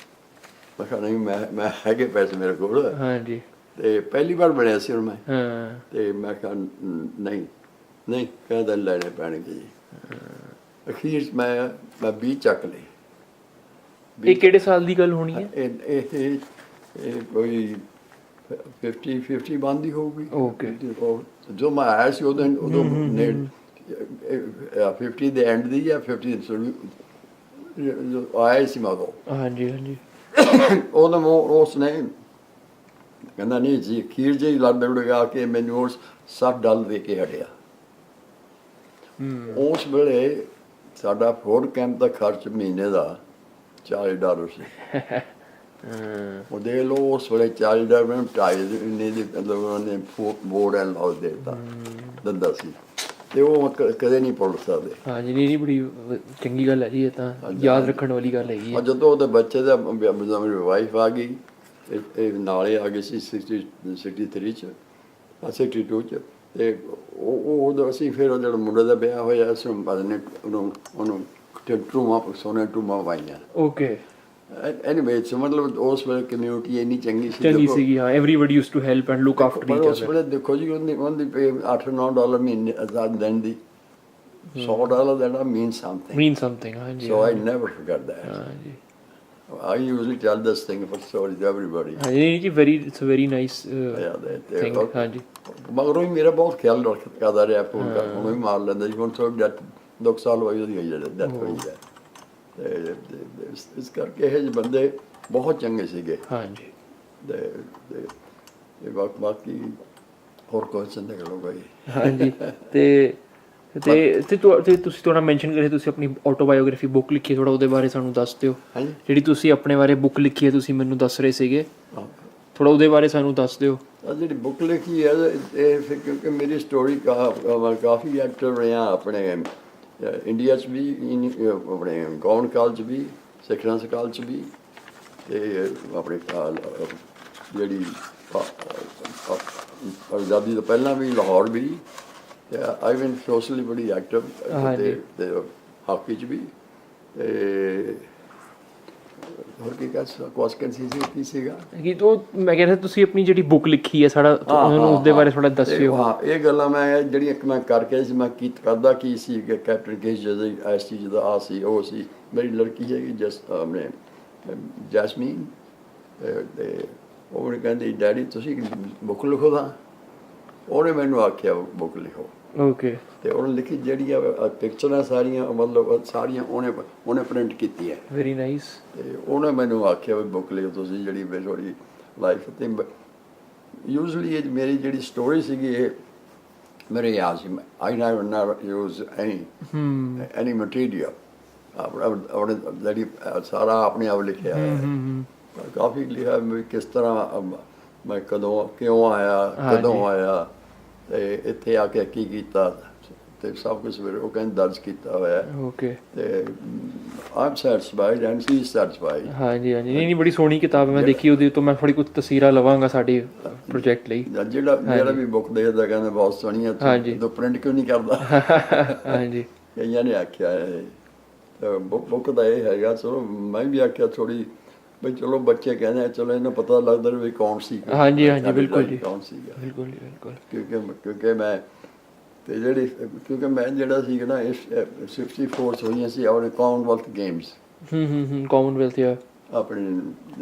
ਮੈਂ ਕਿਹਾ ਨਹੀਂ, ਮੈਂ ਹੈਗੇ ਪੈਸੇ ਮੇਰੇ ਕੋਲ। ਹਾਂਜੀ। ਤੇ ਪਹਿਲੀ ਵਾਰ ਬਣਿਆ ਸੀ ਹੁਣ ਮੈਂ। ਹਾਂ। ਤੇ ਮੈਂ ਕਿਹਾ ਨਹੀਂ ਕਹਿੰਦਾ ਲੈਣੇ ਪੈਣਗੇ ਜੀ। ਅਖੀਰ 'ਚ ਮੈਂ 20 ਚੱਕ ਲਏ। ਇਹ ਕਿਹੜੇ ਸਾਲ ਦੀ ਗੱਲ ਹੋਣੀ ਹੈ? ਇਹ ਕੋਈ 51 ਦੀ ਹੋਊਗੀ। Okay. ਜੋ ਮੈਂ ਆਇਆ ਸੀ ਉਦੋਂ 50 ਦੇ ਐਂਡ ਦੀ ਜਾਂ 50 ਆਇਆ ਸੀ ਮੈਂ ਉਦੋਂ। ਹਾਂਜੀ ਹਾਂਜੀ। ਉਦੋਂ ਉਸਨੇ ਕਹਿੰਦਾ ਨਹੀਂ ਜੀ, ਅਖੀਰ ਜਿਹੀ ਲੜ ਲਗਾ ਕੇ ਮੈਨੂੰ ਉਸ $60 ਦੇ ਕੇ ਹਟਿਆ। ਉਸ ਵੇਲੇ ਸਾਡਾ ਫੋਰ ਕੈਂਪ ਦਾ ਖਰਚ ਮਹੀਨੇ ਦਾ $40 ਸੀ। ਉਹ ਦੇ ਲੋ ਉਸ ਵੇਲੇ $40 ਮੈਨੂੰ ਇੰਨੇ ਦੀ ਮਤਲਬ ਉਹਨੇ ਬੋਰਡ ਐਂਡ ਹਾਊਸ ਦੇ ਦਿੰਦਾ ਸੀ। ਤੇ ਉਹ ਕਦੇ ਨਹੀਂ ਭੁੱਲ ਸਕਦੇ। ਹਾਂਜੀ ਨਹੀਂ ਬੜੀ ਚੰਗੀ ਗੱਲ ਹੈ ਜੀ, ਇਹ ਤਾਂ ਯਾਦ ਰੱਖਣ ਵਾਲੀ ਗੱਲ ਹੈਗੀ ਹੈ। ਜਦੋਂ ਉਹਦੇ ਬੱਚੇ ਦਾ ਮੇਰੀ ਵਾਈਫ ਆ ਗਈ, ਇਹ ਨਾਲੇ ਆ ਗਏ ਸੀ 63 'ਚ 62 'ਚ। ਤੇ ਉਹ ਅਸੀਂ ਫਿਰ ਜਿਹੜਾ ਮੁੰਡੇ ਦਾ ਵਿਆਹ ਹੋਇਆ ਉਸ ਨੂੰ ਪਤਾ ਨਹੀਂ ਉਹਨੂੰ ਸੋਨੇ ਟੂਮਾ ਪਾਈਆਂ। ਓਕੇ। ਐਨੀਵੇ ਮਤਲਬ ਉਸ ਵੇਲੇ ਕਮਿਊਨਿਟੀ ਇੰਨੀ ਚੰਗੀ ਸੀਗੀ। ਹਾਂ, everybody used to help and look after each other. ਉਸ ਵੇਲੇ ਦੇਖੋ ਜੀ ਉਹਦੀ ਪੇ $8-9 ਮਹੀਨੇ ਦਿਨ ਦੀ। $100 ਦੇਣਾ means something. ਹਾਂਜੀ। So I never forgot that. ਹਾਂਜੀ। I usually tell this thing for stories to everybody. ਹਾਂਜੀ ਜੀ, it's very nice thing. ਹਾਂਜੀ। ਮਗਰੋਂ ਹੀ ਮੇਰਾ ਬਹੁਤ ਖਿਆਲ ਰੱਖਦਾ ਰਿਹਾ। ਫੋਨ ਕਰ ਉਹਨੂੰ ਵੀ ਮਾਰ ਲੈਂਦਾ ਜੀ। ਹੁਣ ਥੋੜ੍ਹੀ 2 ਸਾਲ ਹੋਈ ਉਹਦੀ ਡੈਥ ਹੋਈ ਹੈ। ਤੇ ਇਸ ਕਰਕੇ ਇਹ ਜਿਹੇ ਬੰਦੇ ਬਹੁਤ ਚੰਗੇ ਸੀਗੇ। ਹਾਂਜੀ। ਤੇ ਬਾਕੀ ਹੋਰ ਕੁਐਸਚਨ ਨਿਕਲ ਹੋਗਾ ਜੀ। ਹਾਂਜੀ। ਤੇ ਤੁਸੀਂ ਥੋੜਾ ਮੈਂਸ਼ਨ ਕਰੇ, ਤੁਸੀਂ ਆਪਣੀ ਆਟੋਬਾਇਓਗ੍ਰਾਫੀ ਬੁੱਕ ਲਿਖੀ, ਥੋੜਾ ਉਹਦੇ ਬਾਰੇ ਸਾਨੂੰ ਦੱਸ ਦਿਓ। ਜਿਹੜੀ ਤੁਸੀਂ ਆਪਣੇ ਬਾਰੇ ਬੁੱਕ ਲਿਖੀ ਹੈ, ਤੁਸੀਂ ਮੈਨੂੰ ਦੱਸ ਰਹੇ ਸੀਗੇ, ਥੋੜਾ ਉਹਦੇ ਬਾਰੇ ਸਾਨੂੰ ਦੱਸ ਦਿਓ। ਜਿਹੜੀ ਬੁੱਕ ਲਿਖੀ ਹੈ ਇਹ ਫਿਰ ਕਿਉਂਕਿ ਮੇਰੀ ਸਟੋਰੀ ਕਾਫੀ ਐਕਟਰ ਰਿਹਾ ਆਪਣੇ ਇੰਡੀਆ 'ਚ ਵੀ, ਆਪਣੇ ਗੌਰਮੈਂਟ ਕਾਲਜ ਵੀ, ਸਿੱਖਣਾ ਕਾਲਜ 'ਚ ਵੀ, ਤੇ ਆਪਣੇ ਜਿਹੜੀ ਆਜ਼ਾਦੀ ਤੋਂ ਪਹਿਲਾਂ ਵੀ ਲਾਹੌਰ ਵੀ। ਆਈ ਮੀਨ ਸੋਸ਼ਲੀ ਬੜੀ ਐਕਟਿਵ ਤੇ ਹਾਕੀ 'ਚ ਵੀ। ਤੇ ਹੋਰ ਕੀ ਸੀਗਾ ਕਿ ਮੈਂ ਕਹਿੰਦਾ ਤੁਸੀਂ ਆਪਣੀ ਜਿਹੜੀ ਬੁੱਕ ਲਿਖੀ ਹੈ ਸਾਡਾ ਉਸਦੇ ਬਾਰੇ ਥੋੜਾ ਦੱਸਿਓ। ਹਾਂ, ਇਹ ਗੱਲਾਂ ਮੈਂ ਜਿਹੜੀਆਂ ਮੈਂ ਕਰਕੇ ਸੀ, ਮੈਂ ਕਰਦਾ ਕੀ ਸੀ ਕਿ ਕੈਪਟਨ ਕੇਸ ਜਦੋਂ ਇਸ ਚੀਜ਼ ਦਾ ਆ ਸੀ ਉਹ ਸੀ। ਮੇਰੀ ਲੜਕੀ ਹੈਗੀ ਜੈਸਮੀਨ, ਤੇ ਉਹ ਮੈਨੂੰ ਕਹਿੰਦੀ ਡੈਡੀ ਤੁਸੀਂ ਬੁੱਕ ਲਿਖੋ। ਤਾਂ ਉਹਨੇ ਮੈਨੂੰ ਆਖਿਆ ਬੁੱਕ ਲਿਖੋ। ਓਕੇ। ਤੇ ਉਹਨੇ ਲਿਖੀ ਜਿਹੜੀਆਂ ਪਿਕਚਰਾਂ ਸਾਰੀਆਂ ਮਤਲਬ ਸਾਰੀਆਂ ਉਹਨੇ ਪ੍ਰਿੰਟ ਕੀਤੀ ਹੈ। Very nice. ਤੇ ਉਹਨੇ ਮੈਨੂੰ ਆਖਿਆ ਵੀ ਬੁੱਕ ਲਿਖੋ ਤੁਸੀਂ, ਜਿਹੜੀ ਤੁਹਾਡੀ ਲਾਈਫ। ਤੇ ਯੂਜਲੀ ਇਹ ਮੇਰੀ ਜਿਹੜੀ ਸਟੋਰੀ ਸੀਗੀ ਇਹ ਮੇਰੇ ਯਾਦ ਸੀ। I never use any material. ਆਪਣੇ ਜਿਹੜੀ ਸਾਰਾ ਆਪਣੇ ਆਪ ਲਿਖਿਆ ਹੈ। ਕਾਫੀ ਲਿਖਿਆ ਵੀ ਕਿਸ ਤਰ੍ਹਾਂ ਮੈਂ ਕਦੋਂ ਕਿਉਂ ਆਇਆ, ਕਦੋਂ ਆਇਆ, ਤੇ ਇੱਥੇ ਆ ਕੇ ਕੀ ਕੀਤਾ, ਤੇ ਸਭ ਕੁਝ ਉਹ ਕਹਿੰਦੇ ਦਰਜ ਕੀਤਾ ਹੋਇਆ। ਓਕੇ। ਤੇ I'm satisfied and she is satisfied. ਹਾਂਜੀ ਹਾਂਜੀ। ਨਹੀਂ ਬੜੀ ਸੋਹਣੀ ਕਿਤਾਬ ਮੈਂ ਦੇਖੀ, ਉਹਦੇ ਤੋਂ ਮੈਂ ਥੋੜੀ ਕੁਝ ਤਸਵੀਰਾਂ ਲਵਾਂਗਾ ਸਾਡੇ ਪ੍ਰੋਜੈਕਟ ਲਈ। ਜਿਹੜਾ ਵੀ ਬੁੱਕ ਦੇਖਦਾ ਕਹਿੰਦਾ ਬਹੁਤ ਸੋਹਣੀ ਹੈ, ਤੂੰ ਪ੍ਰਿੰਟ ਕਿਉਂ ਨਹੀਂ ਕਰਦਾ। ਹਾਂਜੀ। ਕਈਆਂ ਨੇ ਆਖਿਆ ਹੈ ਬੁੱਕ ਦਾ ਇਹ ਹੈਗਾ। ਚਲੋ ਮੈਂ ਵੀ ਆਖਿਆ ਥੋੜੀ ਬਈ ਚਲੋ ਬੱਚੇ ਕਹਿੰਦੇ ਚਲੋ ਇਹਨੂੰ ਪਤਾ ਲੱਗਦਾ ਵੀ ਕੌਣ ਸੀ। ਹਾਂਜੀ ਹਾਂਜੀ ਬਿਲਕੁਲ ਜੀ, ਕੌਣ ਸੀਗਾ। ਬਿਲਕੁਲ ਜੀ ਬਿਲਕੁਲ। ਕਿਉਂਕਿ ਮੈਂ ਤੇ ਕਿਉਂਕਿ ਮੈਂ ਜਿਹੜਾ ਸੀਗਾ ਨਾ ਇਸ 64 ਹੋਈਆਂ ਸੀ ਆਪਣੇ ਕਾਮਨਵੈਲਥ ਗੇਮਸ। ਕਾਮਨਵੈਲਥ ਆਪਣੇ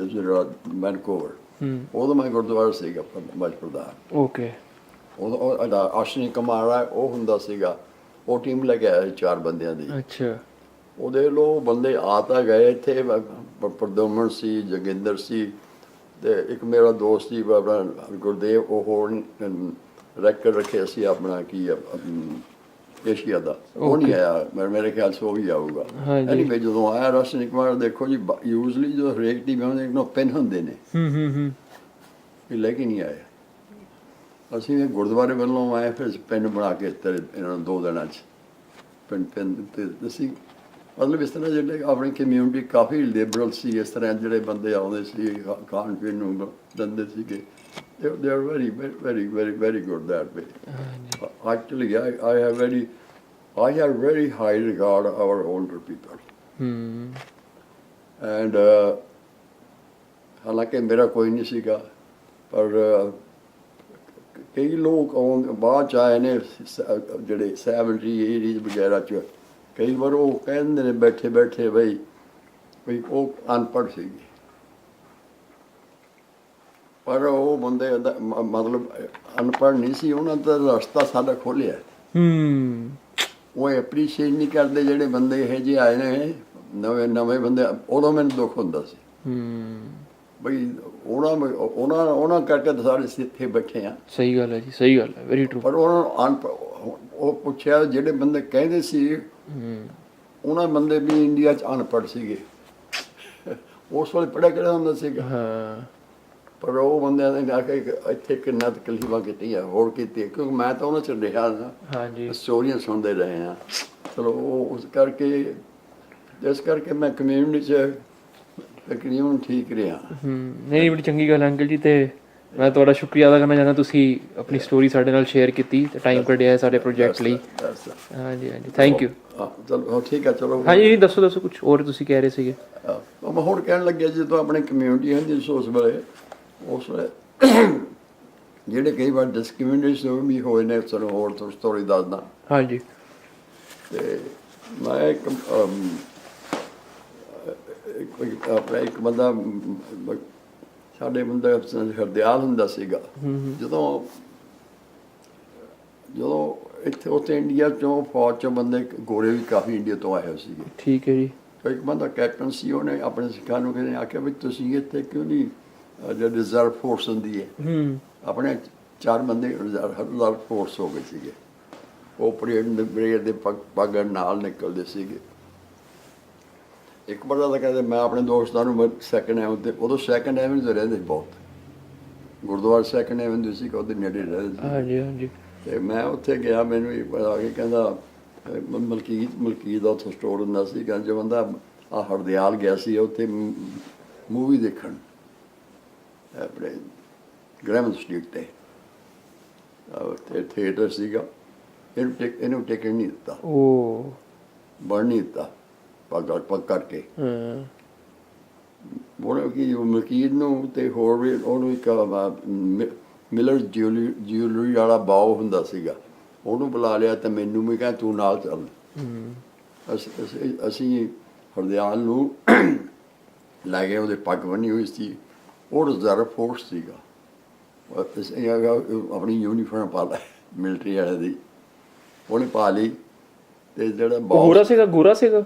ਜਿਹੜਾ ਵੈਨਕੂਵਰ। ਉਦੋਂ ਮੈਂ ਗੁਰਦੁਆਰਾ ਸੀਗਾ ਪ੍ਰਧਾਨ। ਓਕੇ। ਉਦੋਂ ਅਸ਼ਨੀ ਕੁਮਾਰ ਉਹ ਹੁੰਦਾ ਸੀਗਾ, ਉਹ ਟੀਮ ਲੈ ਕੇ ਆਇਆ ਸੀ 4 ਬੰਦਿਆਂ ਦੀ। ਅੱਛਾ। ਉਹਦੇ ਲੋ ਬੰਦੇ ਆ ਤਾਂ ਗਏ ਇੱਥੇ, ਪ੍ਰਦੋਮਨ ਸੀ, ਜੋਗਿੰਦਰ ਸੀ, ਤੇ ਇੱਕ ਮੇਰਾ ਦੋਸਤ ਸੀ ਆਪਣਾ ਗੁਰਦੇਵ, ਉਹ ਹੋਰ ਰੈਕਡ ਰੱਖਿਆ ਸੀ ਆਪਣਾ ਕੀ ਏਸ਼ੀਆ ਦਾ, ਉਹ ਨਹੀਂ ਆਇਆ, ਮੇਰੇ ਖਿਆਲ 'ਚ ਉਹ ਵੀ ਆਊਗਾ। ਹਾਂਜੀ। ਐਨੀਵੇ ਜਦੋਂ ਆਇਆ ਰੋਸ਼ਨੀ ਕੁਮਾਰ, ਦੇਖੋ ਜੀ ਯੂਜ਼ਲੀ ਜੋ ਹਰੇਕ ਟੀਮ ਆਉਂਦੇ ਇੱਕ ਪੈਨ ਹੁੰਦੇ ਨੇ, ਇਹ ਲੈ ਕੇ ਨਹੀਂ ਆਏ। ਅਸੀਂ ਇਹ ਗੁਰਦੁਆਰੇ ਵੱਲੋਂ ਆਏ, ਫਿਰ ਪੈਨ ਬਣਾ ਕੇ ਦਿੱਤੇ ਇਹਨਾਂ ਨੂੰ 2 ਦਿਨਾਂ 'ਚ ਪੈਨ ਦਿੱਤੇ। ਅਸੀਂ ਮਤਲਬ ਇਸ ਤਰ੍ਹਾਂ ਜਿਹੜੇ ਆਪਣੀ ਕਮਿਊਨਿਟੀ ਕਾਫੀ ਲਿਬਰਲ ਸੀ, ਇਸ ਤਰ੍ਹਾਂ ਜਿਹੜੇ ਬੰਦੇ ਆਉਂਦੇ ਸੀ ਖਾਣ ਪੀਣ ਨੂੰ ਦਿੰਦੇ ਸੀਗੇ। They are very, very, very, very good that way. Actually, I have very high regard of our older people. And ਹਾਲਾਂਕਿ ਮੇਰਾ ਕੋਈ ਨਹੀਂ ਸੀਗਾ, ਪਰ ਕਈ ਲੋਕ ਬਾਅਦ 'ਚ ਆਏ ਨੇ ਜਿਹੜੇ 70, 80 ਵਗੈਰਾ 'ਚ, ਕਈ ਵਾਰ ਉਹ ਕਹਿੰਦੇ ਨੇ ਬੈਠੇ ਬੈਠੇ ਬਈ ਉਹ ਅਨਪੜ੍ਹ ਸੀਗੇ, ਪਰ ਉਹ ਬੰਦੇ ਦਾ ਮਤਲਬ ਅਨਪੜ੍ਹ ਨਹੀਂ ਸੀ, ਉਹਨਾਂ ਦਾ ਰਸਤਾ ਸਾਡਾ ਖੋਲ੍ਹਿਆ। ਉਹ ਐਪਰੀਸ਼ੀਏਟ ਨਹੀਂ ਕਰਦੇ ਜਿਹੜੇ ਬੰਦੇ ਇਹੋ ਜਿਹੇ ਆਏ ਨੇ, ਨਵੇਂ ਬੰਦੇ। ਉਦੋਂ ਮੈਨੂੰ ਦੁੱਖ ਹੁੰਦਾ ਸੀ ਬਈ ਉਹਨਾਂ ਕਰਕੇ ਤਾਂ ਸਾਰੇ ਇੱਥੇ ਬੈਠੇ ਆ। ਸਹੀ ਗੱਲ ਹੈ ਜੀ, ਸਹੀ ਗੱਲ ਹੈ, ਵੈਰੀ ਟਰੂ। ਪਰ ਉਹਨਾਂ ਨੂੰ ਉਹ ਪੁੱਛਿਆ ਜਿਹੜੇ ਬੰਦੇ ਕਹਿੰਦੇ ਸੀ, ਉਹਨਾਂ ਬੰਦੇ ਵੀ ਇੰਡੀਆ 'ਚ ਅਨਪੜ੍ਹ ਸੀਗੇ। ਉਸ ਵੇਲੇ ਪੜ੍ਹਿਆ ਕਿਹੜਾ ਹੁੰਦਾ ਸੀਗਾ। ਪਰ ਉਹ ਬੰਦਿਆਂ ਨੇ ਆ ਕੇ ਇੱਥੇ ਕਿੰਨਾ ਤਕਲੀਫਾਂ ਕੀਤੀਆਂ, ਹੋਰ ਕੀਤੀ, ਕਿਉਂਕਿ ਮੈਂ ਤਾਂ ਉਹਨਾਂ 'ਚ ਰਿਹਾ ਨਾ। ਹਾਂਜੀ, ਸਟੋਰੀਆਂ ਸੁਣਦੇ ਰਹੇ ਹਾਂ। ਚਲੋ ਉਹ ਉਸ ਕਰਕੇ, ਇਸ ਕਰਕੇ ਮੈਂ ਕਮਿਊਨਿਟੀ 'ਚ ਤਕਰੀਬਨ ਠੀਕ ਰਿਹਾ। ਨਹੀਂ, ਬੜੀ ਚੰਗੀ ਗੱਲ ਅੰਕਲ ਜੀ। ਤੇ ਮੈਂ ਤੁਹਾਡਾ ਸ਼ੁਕਰੀਆ ਅਦਾ ਕਰਨਾ ਚਾਹੁੰਦਾ, ਤੁਸੀਂ ਆਪਣੀ ਸਟੋਰੀ ਸਾਡੇ ਨਾਲ ਸ਼ੇਅਰ ਕੀਤੀ ਤੇ ਟਾਈਮ ਕੱਢਿਆ ਸਾਡੇ ਪ੍ਰੋਜੈਕਟ ਲਈ। ਹਾਂਜੀ ਹਾਂਜੀ, ਥੈਂਕ ਯੂ। ਚਲੋ ਠੀਕ ਹੈ, ਚਲੋ। ਹਾਂਜੀ, ਦੱਸੋ ਕੁਛ ਹੋਰ ਤੁਸੀਂ ਕਹਿ ਰਹੇ ਸੀਗੇ। ਮੈਂ ਹੋਰ ਕਹਿਣ ਲੱਗਿਆ, ਜਦੋਂ ਆਪਣੀ ਕਮਿਊਨਿਟੀ ਹੁੰਦੀ ਸੀ ਉਸ ਵੇਲੇ ਜਿਹੜੇ ਕਈ ਵਾਰ ਡਿਸਕ੍ਰਿਮੀਨੇਸ਼ਨ ਵੀ ਹੋਏ ਨੇ, ਚਲੋ ਹੋਰ ਸਟੋਰੀ ਦੱਸਦਾ। ਹਾਂਜੀ। ਤੇ ਮੈਂ ਆਪਣਾ ਇੱਕ ਬੰਦਾ, ਸਾਡੇ ਬੰਦਾ ਹਰਦਿਆਲ ਹੁੰਦਾ ਸੀਗਾ। ਜਦੋਂ ਇੱਥੇ ਉੱਥੇ ਇੰਡੀਆ 'ਚੋਂ ਫੌਜ 'ਚੋਂ ਬੰਦੇ ਗੋਰੇ ਵੀ ਕਾਫੀ ਇੰਡੀਆ ਤੋਂ ਆਏ ਹੋਏ ਸੀਗੇ। ਠੀਕ ਹੈ ਜੀ। ਇੱਕ ਬੰਦਾ ਕੈਪਟਨ ਸੀ, ਉਹਨੇ ਆਪਣੇ ਸਿੱਖਾਂ ਨੂੰ ਕਹਿੰਦੇ ਆਖਿਆ ਵੀ ਤੁਸੀਂ ਇੱਥੇ ਕਿਉਂ ਨਹੀਂ, ਜਿਹੜੀ ਰਿਜ਼ਰਵ ਫੋਰਸ ਹੁੰਦੀ ਹੈ, ਆਪਣੇ 4 ਬੰਦੇ ਰਿਜ਼ਰਵ ਫੋਰਸ ਹੋ ਗਏ ਸੀਗੇ। ਉਹ ਪਰੇਡ ਦੇ ਪੱਗ ਨਾਲ ਨਿਕਲਦੇ ਸੀਗੇ। ਇੱਕ ਬੰਦਾ ਤਾਂ ਕਹਿੰਦੇ ਮੈਂ ਆਪਣੇ ਦੋਸਤਾਂ ਨੂੰ ਸੈਕਿੰਡ ਐਵਨ 'ਤੇ, ਉਦੋਂ ਸੈਕਿੰਡ ਐਵਨ 'ਤੇ ਰਹਿੰਦੇ ਬਹੁਤ, ਗੁਰਦੁਆਰਾ ਸੈਕਿੰਡ ਐਵਨ ਸੀ, ਉਹਦੇ ਨੇੜੇ ਰਹਿੰਦੇ ਸੀ। ਹਾਂਜੀ ਹਾਂਜੀ। ਅਤੇ ਮੈਂ ਉੱਥੇ ਗਿਆ, ਮੈਨੂੰ ਇੱਕ ਆ ਕੇ ਕਹਿੰਦਾ ਮਲਕੀਤ ਦਾ ਉੱਥੇ ਸਟੋਰ ਹੁੰਦਾ ਸੀ, ਜੋ ਬੰਦਾ ਹਰਦਿਆਲ ਗਿਆ ਸੀ ਉੱਥੇ ਮੂਵੀ ਦੇਖਣ, ਆਪਣੇ ਗ੍ਰੈਮਨ ਸਟਰੀਟ 'ਤੇ ਥੀਏਟਰ ਸੀਗਾ। ਇਹਨੂੰ ਟਿਕਟ ਨਹੀਂ ਦਿੱਤਾ, ਬਣ ਨਹੀਂ ਦਿੱਤਾ ਪੱਗ ਕਰਕੇ। ਉਹਨੇ ਕੀ ਮਲਕੀਤ ਨੂੰ ਅਤੇ ਹੋਰ ਵੀ ਉਹਨੂੰ ਇੱਕ ਮਿਲਰ ਜਿਊਲਰੀ ਵਾਲਾ ਬਾਓ ਹੁੰਦਾ ਸੀਗਾ, ਉਹਨੂੰ ਬੁਲਾ ਲਿਆ ਅਤੇ ਮੈਨੂੰ ਵੀ ਕਹਿੰਦਾ ਤੂੰ ਨਾਲ ਚੱਲ। ਅਸੀਂ ਹਰਦਿਆਲ ਨੂੰ ਲੈ ਗਏ, ਉਹਦੇ ਪੱਗ ਬੰਨੀ ਹੋਈ ਸੀ, ਉਹ ਰਿਜ਼ਰਵ ਫੋਰਸ ਸੀਗਾ। ਆਪਣੀ ਯੂਨੀਫਾਰਮ ਪਾ ਲੈ ਮਿਲਟਰੀ ਵਾਲੇ ਦੀ, ਉਹਨੇ ਪਾ ਲਈ। ਤੇ ਜਿਹੜਾ ਗੋਰਾ ਸੀਗਾ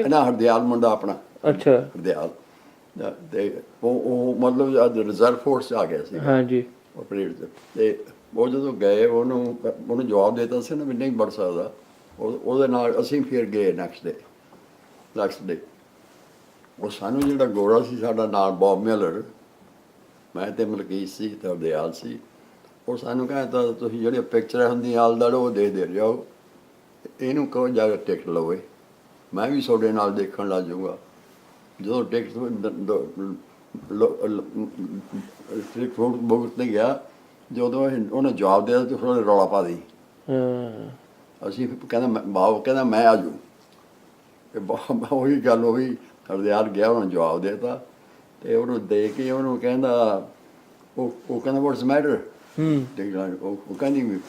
ਨਾ, ਹਰਦਿਆਲ ਮੁੰਡਾ ਆਪਣਾ। ਅੱਛਾ, ਹਰਦਿਆਲ। ਤੇ ਉਹ ਮਤਲਬ ਰਿਜ਼ਰਵ ਫੋਰਸ 'ਚ ਆ ਗਿਆ ਸੀ। ਹਾਂਜੀ, ਉਹ ਪਰੇਡ 'ਚ। ਤੇ ਉਹ ਜਦੋਂ ਗਏ, ਉਹਨੂੰ ਜਵਾਬ ਦੇ ਦਿੱਤਾ ਸੀ ਨਾ ਵੀ ਨਹੀਂ ਵੜ ਸਕਦਾ। ਉਹਦੇ ਨਾਲ ਅਸੀਂ ਫਿਰ ਗਏ ਨੈਕਸਟ ਡੇ। ਉਹ ਸਾਨੂੰ ਜਿਹੜਾ ਗੋਰਾ ਸੀ ਸਾਡਾ ਨਾਲ, ਬੌਬ ਮਿਲਰ, ਮੈਂ ਤੇ ਮਲਕੀਤ ਸੀ ਤੇ ਹਰਦਿਆਲ ਸੀ, ਉਹ ਸਾਨੂੰ ਕਹਿੰਦਾ ਤੁਸੀਂ ਜਿਹੜੀਆਂ ਪਿਕਚਰਾਂ ਹੁੰਦੀਆਂ ਆਲੇ ਦੁਆਲੇ ਉਹ ਦੇਖਦੇ ਜਾਓ, ਇਹਨੂੰ ਕਹੋ ਜਾ ਕੇ ਟਿਕਟ ਲਵੇ, ਮੈਂ ਵੀ ਤੁਹਾਡੇ ਨਾਲ ਦੇਖਣ ਲੱਗ ਜਾਊਗਾ। ਜਦੋਂ ਟਿਕਟ ਬੁੱਕ 'ਤੇ ਗਿਆ, ਜਦੋਂ ਉਹਨੇ ਜਵਾਬ ਦੇ ਦਿੱਤਾ ਥੋੜ੍ਹਾ ਰੌਲਾ ਪਾ ਦੀ। ਅਸੀਂ ਕਹਿੰਦਾ ਬਾਬ ਕਹਿੰਦਾ ਮੈਂ ਆ ਜਾਊ, ਅਤੇ ਉਹੀ ਗੱਲ ਹੋਈ। ਹਰਦਿਆਲ ਗਿਆ, ਉਹਨੇ ਜਵਾਬ ਦੇ ਦਿੱਤਾ ਅਤੇ ਉਹਨੂੰ ਦੇ ਕੇ ਉਹਨੂੰ ਕਹਿੰਦਾ, ਉਹ ਕਹਿੰਦਾ ਵਾਟਸ ਮੈਟਰ। ਉਹ ਕਹਿੰਦੀ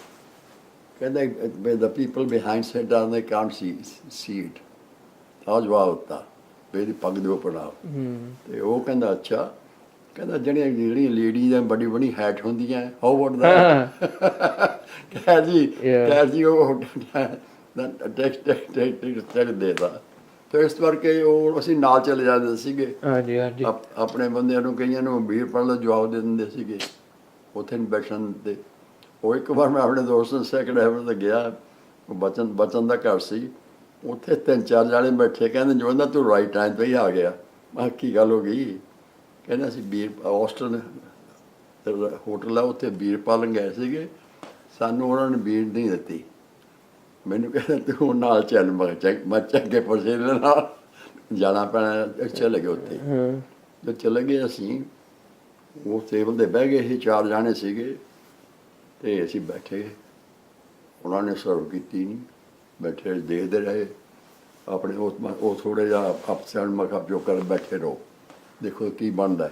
the people behind sit down, they can't see it. ਤਾਂ ਜਵਾਬ ਦਿੱਤਾ ਵੀ ਇਹਦੀ ਪੱਗ ਦੇ ਉੱਪਰ ਆ। ਅਤੇ ਉਹ ਕਹਿੰਦਾ ਅੱਛਾ, ਕਹਿੰਦਾ ਜਿਹੜੀਆਂ ਲੇਡੀ ਦਾ ਬੜੀ ਹੈਟ ਹੁੰਦੀਆਂ, ਹਾਊ ਵਾਟ ਦੈਟ। ਕਹਿ ਜੀ ਉਹ ਟੈਕਸਟ ਦੇਤਾ। ਤੇ ਇਸ ਕਰਕੇ ਉਹ ਅਸੀਂ ਨਾਲ ਚਲੇ ਜਾਂਦੇ ਸੀਗੇ। ਹਾਂਜੀ ਹਾਂਜੀ ਆਪਣੇ ਬੰਦਿਆਂ ਨੂੰ ਕਈਆਂ ਨੂੰ ਵੀਰਪਾਲ ਦਾ ਜਵਾਬ ਦੇ ਦਿੰਦੇ ਸੀਗੇ ਉੱਥੇ ਨਹੀਂ ਬੈਠਣ ਤੇ। ਉਹ ਇੱਕ ਵਾਰ ਮੈਂ ਆਪਣੇ ਦੋਸਤ ਨੂੰ ਸੈਕਿੰਡ ਹੈਵਨ ਤੇ ਗਿਆ, ਉਹ ਬਚਨ ਦਾ ਘਰ ਸੀ, ਉੱਥੇ 3-4 ਜਾਣੇ ਬੈਠੇ, ਕਹਿੰਦੇ ਜੋਦਾ ਤੂੰ ਰਾਈਟ ਟਾਈਮ 'ਤੇ ਹੀ ਆ ਗਿਆ। ਮੈਂ ਕਿਹਾ ਕੀ ਗੱਲ ਹੋ ਗਈ? ਕਹਿੰਦੇ ਅਸੀਂ ਆਸਟਨ ਹੋਟਲ ਆ ਉੱਥੇ ਵੀਰਪਾਲ ਗਏ ਸੀਗੇ, ਸਾਨੂੰ ਉਹਨਾਂ ਨੇ ਬੀਰ ਨਹੀਂ ਦਿੱਤੀ। ਮੈਨੂੰ ਕਹਿੰਦਾ ਤੂੰ ਨਾਲ ਚੱਲ। ਮੈਂ ਚੰਗੇ ਪਰਸੇ ਦੇ ਨਾਲ ਜਾਣਾ ਪੈਣਾ। ਚਲੇ ਗਏ ਉੱਥੇ। ਜਦੋਂ ਚਲੇ ਗਏ ਅਸੀਂ ਉਹ ਟੇਬਲ 'ਤੇ ਬਹਿ ਗਏ ਸੀ, 4 ਜਾਣੇ ਸੀਗੇ ਅਤੇ ਅਸੀਂ ਬੈਠੇ, ਉਹਨਾਂ ਨੇ ਸਰਵ ਕੀਤੀ ਨਹੀਂ, ਬੈਠੇ ਦੇਖਦੇ ਰਹੇ ਆਪਣੇ। ਉਹ ਥੋੜ੍ਹਾ ਜਿਹਾ ਅਫਸਰ ਮਖਾ ਜੋ ਕਰ ਬੈਠੇ ਰਹੋ, ਦੇਖੋ ਕੀ ਬਣਦਾ।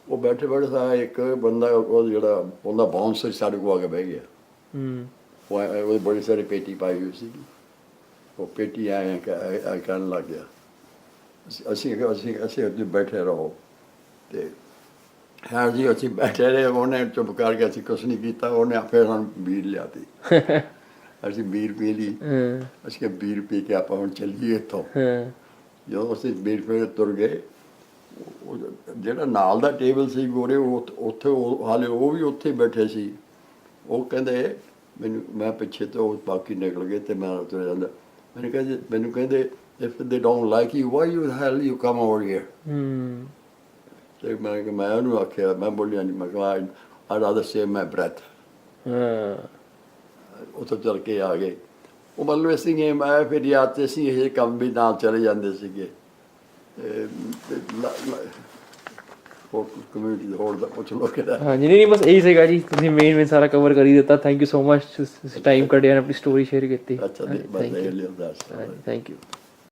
ਉਹ ਬੈਠੇ ਸਾਰਾ ਇੱਕ ਬੰਦਾ ਉਹ ਜਿਹੜਾ ਉਹਦਾ ਬਾਉਂਸਰ ਸਾਡੇ ਕੋਲ ਆ ਕੇ ਬਹਿ ਗਿਆ। ਉਹ ਬੜੀ ਸਾਰੀ ਪੇਟੀ ਪਾਈ ਹੋਈ ਸੀਗੀ, ਉਹ ਪੇਟੀ ਐਂ ਕਰਨ ਲੱਗ ਗਿਆ। ਅਸੀਂ ਉੱਥੇ ਬੈਠੇ ਰਹੋ ਅਤੇ ਹਾਂ ਜੀ ਅਸੀਂ ਬੈਠੇ ਰਹੇ। ਉਹਨੇ ਚੁੱਪ ਕਰਕੇ ਅਸੀਂ ਕੁਛ ਨਹੀਂ ਕੀਤਾ। ਉਹਨੇ ਫਿਰ ਸਾਨੂੰ ਬੀਰ ਲਿਆਤੀ। ਅਸੀਂ ਬੀਰ ਪੀ ਲਈ। ਅਸੀਂ ਕਿਹਾ ਬੀਰ ਪੀ ਕੇ ਆਪਾਂ ਹੁਣ ਚੱਲੀਏ ਇੱਥੋਂ। ਜਦੋਂ ਅਸੀਂ ਬੀਰ ਪੀ ਕੇ ਤੁਰ ਗਏ, ਉਹ ਜਿਹੜਾ ਨਾਲ ਦਾ ਟੇਬਲ ਸੀ ਗੋਰੇ, ਉੱਥੇ ਹਾਲੇ ਉਹ ਵੀ ਉੱਥੇ ਬੈਠੇ ਸੀ। ਉਹ ਕਹਿੰਦੇ ਮੈਨੂੰ, ਮੈਂ ਪਿੱਛੇ ਤੋਂ ਬਾਕੀ ਨਿਕਲ ਗਏ ਅਤੇ ਮੈਂ ਤੁਰ ਜਾਂਦਾ। ਮੈਨੂੰ ਕਹਿੰਦੇ if they don't like you, why the hell you come over here? ਤੇ ਮੈਂ ਉਹਨੂੰ ਆਖਿਆ, ਮੈਂ ਬੋਲਿਆ ਨਹੀਂ, ਮੈਂ ਕਿਹਾ I'd rather save my breath। ਉੱਥੋਂ ਚੱਲ ਕੇ ਆ ਗਏ। ਉਹ ਮਤਲਬ ਅਸੀਂ ਮੈਂ ਫਿਰ ਯਾਦ ਤੇ ਅਸੀਂ ਇਹ ਕੰਮ ਵੀ ਨਾਲ ਚਲੇ ਜਾਂਦੇ ਸੀਗੇ। ਹੋਰ ਕਮਿਊਨਿਟੀ ਹੋਰ ਦਾ ਪੁੱਛ ਲਓ ਕਿਹੜਾ। ਹਾਂਜੀ ਨਹੀਂ ਬਸ ਇਹੀ ਸੀਗਾ ਜੀ, ਤੁਸੀਂ ਮੇਨ ਸਾਰਾ ਕਵਰ ਕਰ ਹੀ ਦਿੱਤਾ। Thank you so much, time ਕੱਢਿਆ, ਆਪਣੀ ਸਟੋਰੀ ਸ਼ੇਅਰ ਕੀਤੀ। ਅੱਛਾ, ਬਸ ਇਹ ਲਿਆ ਦੱਸ। Thank you.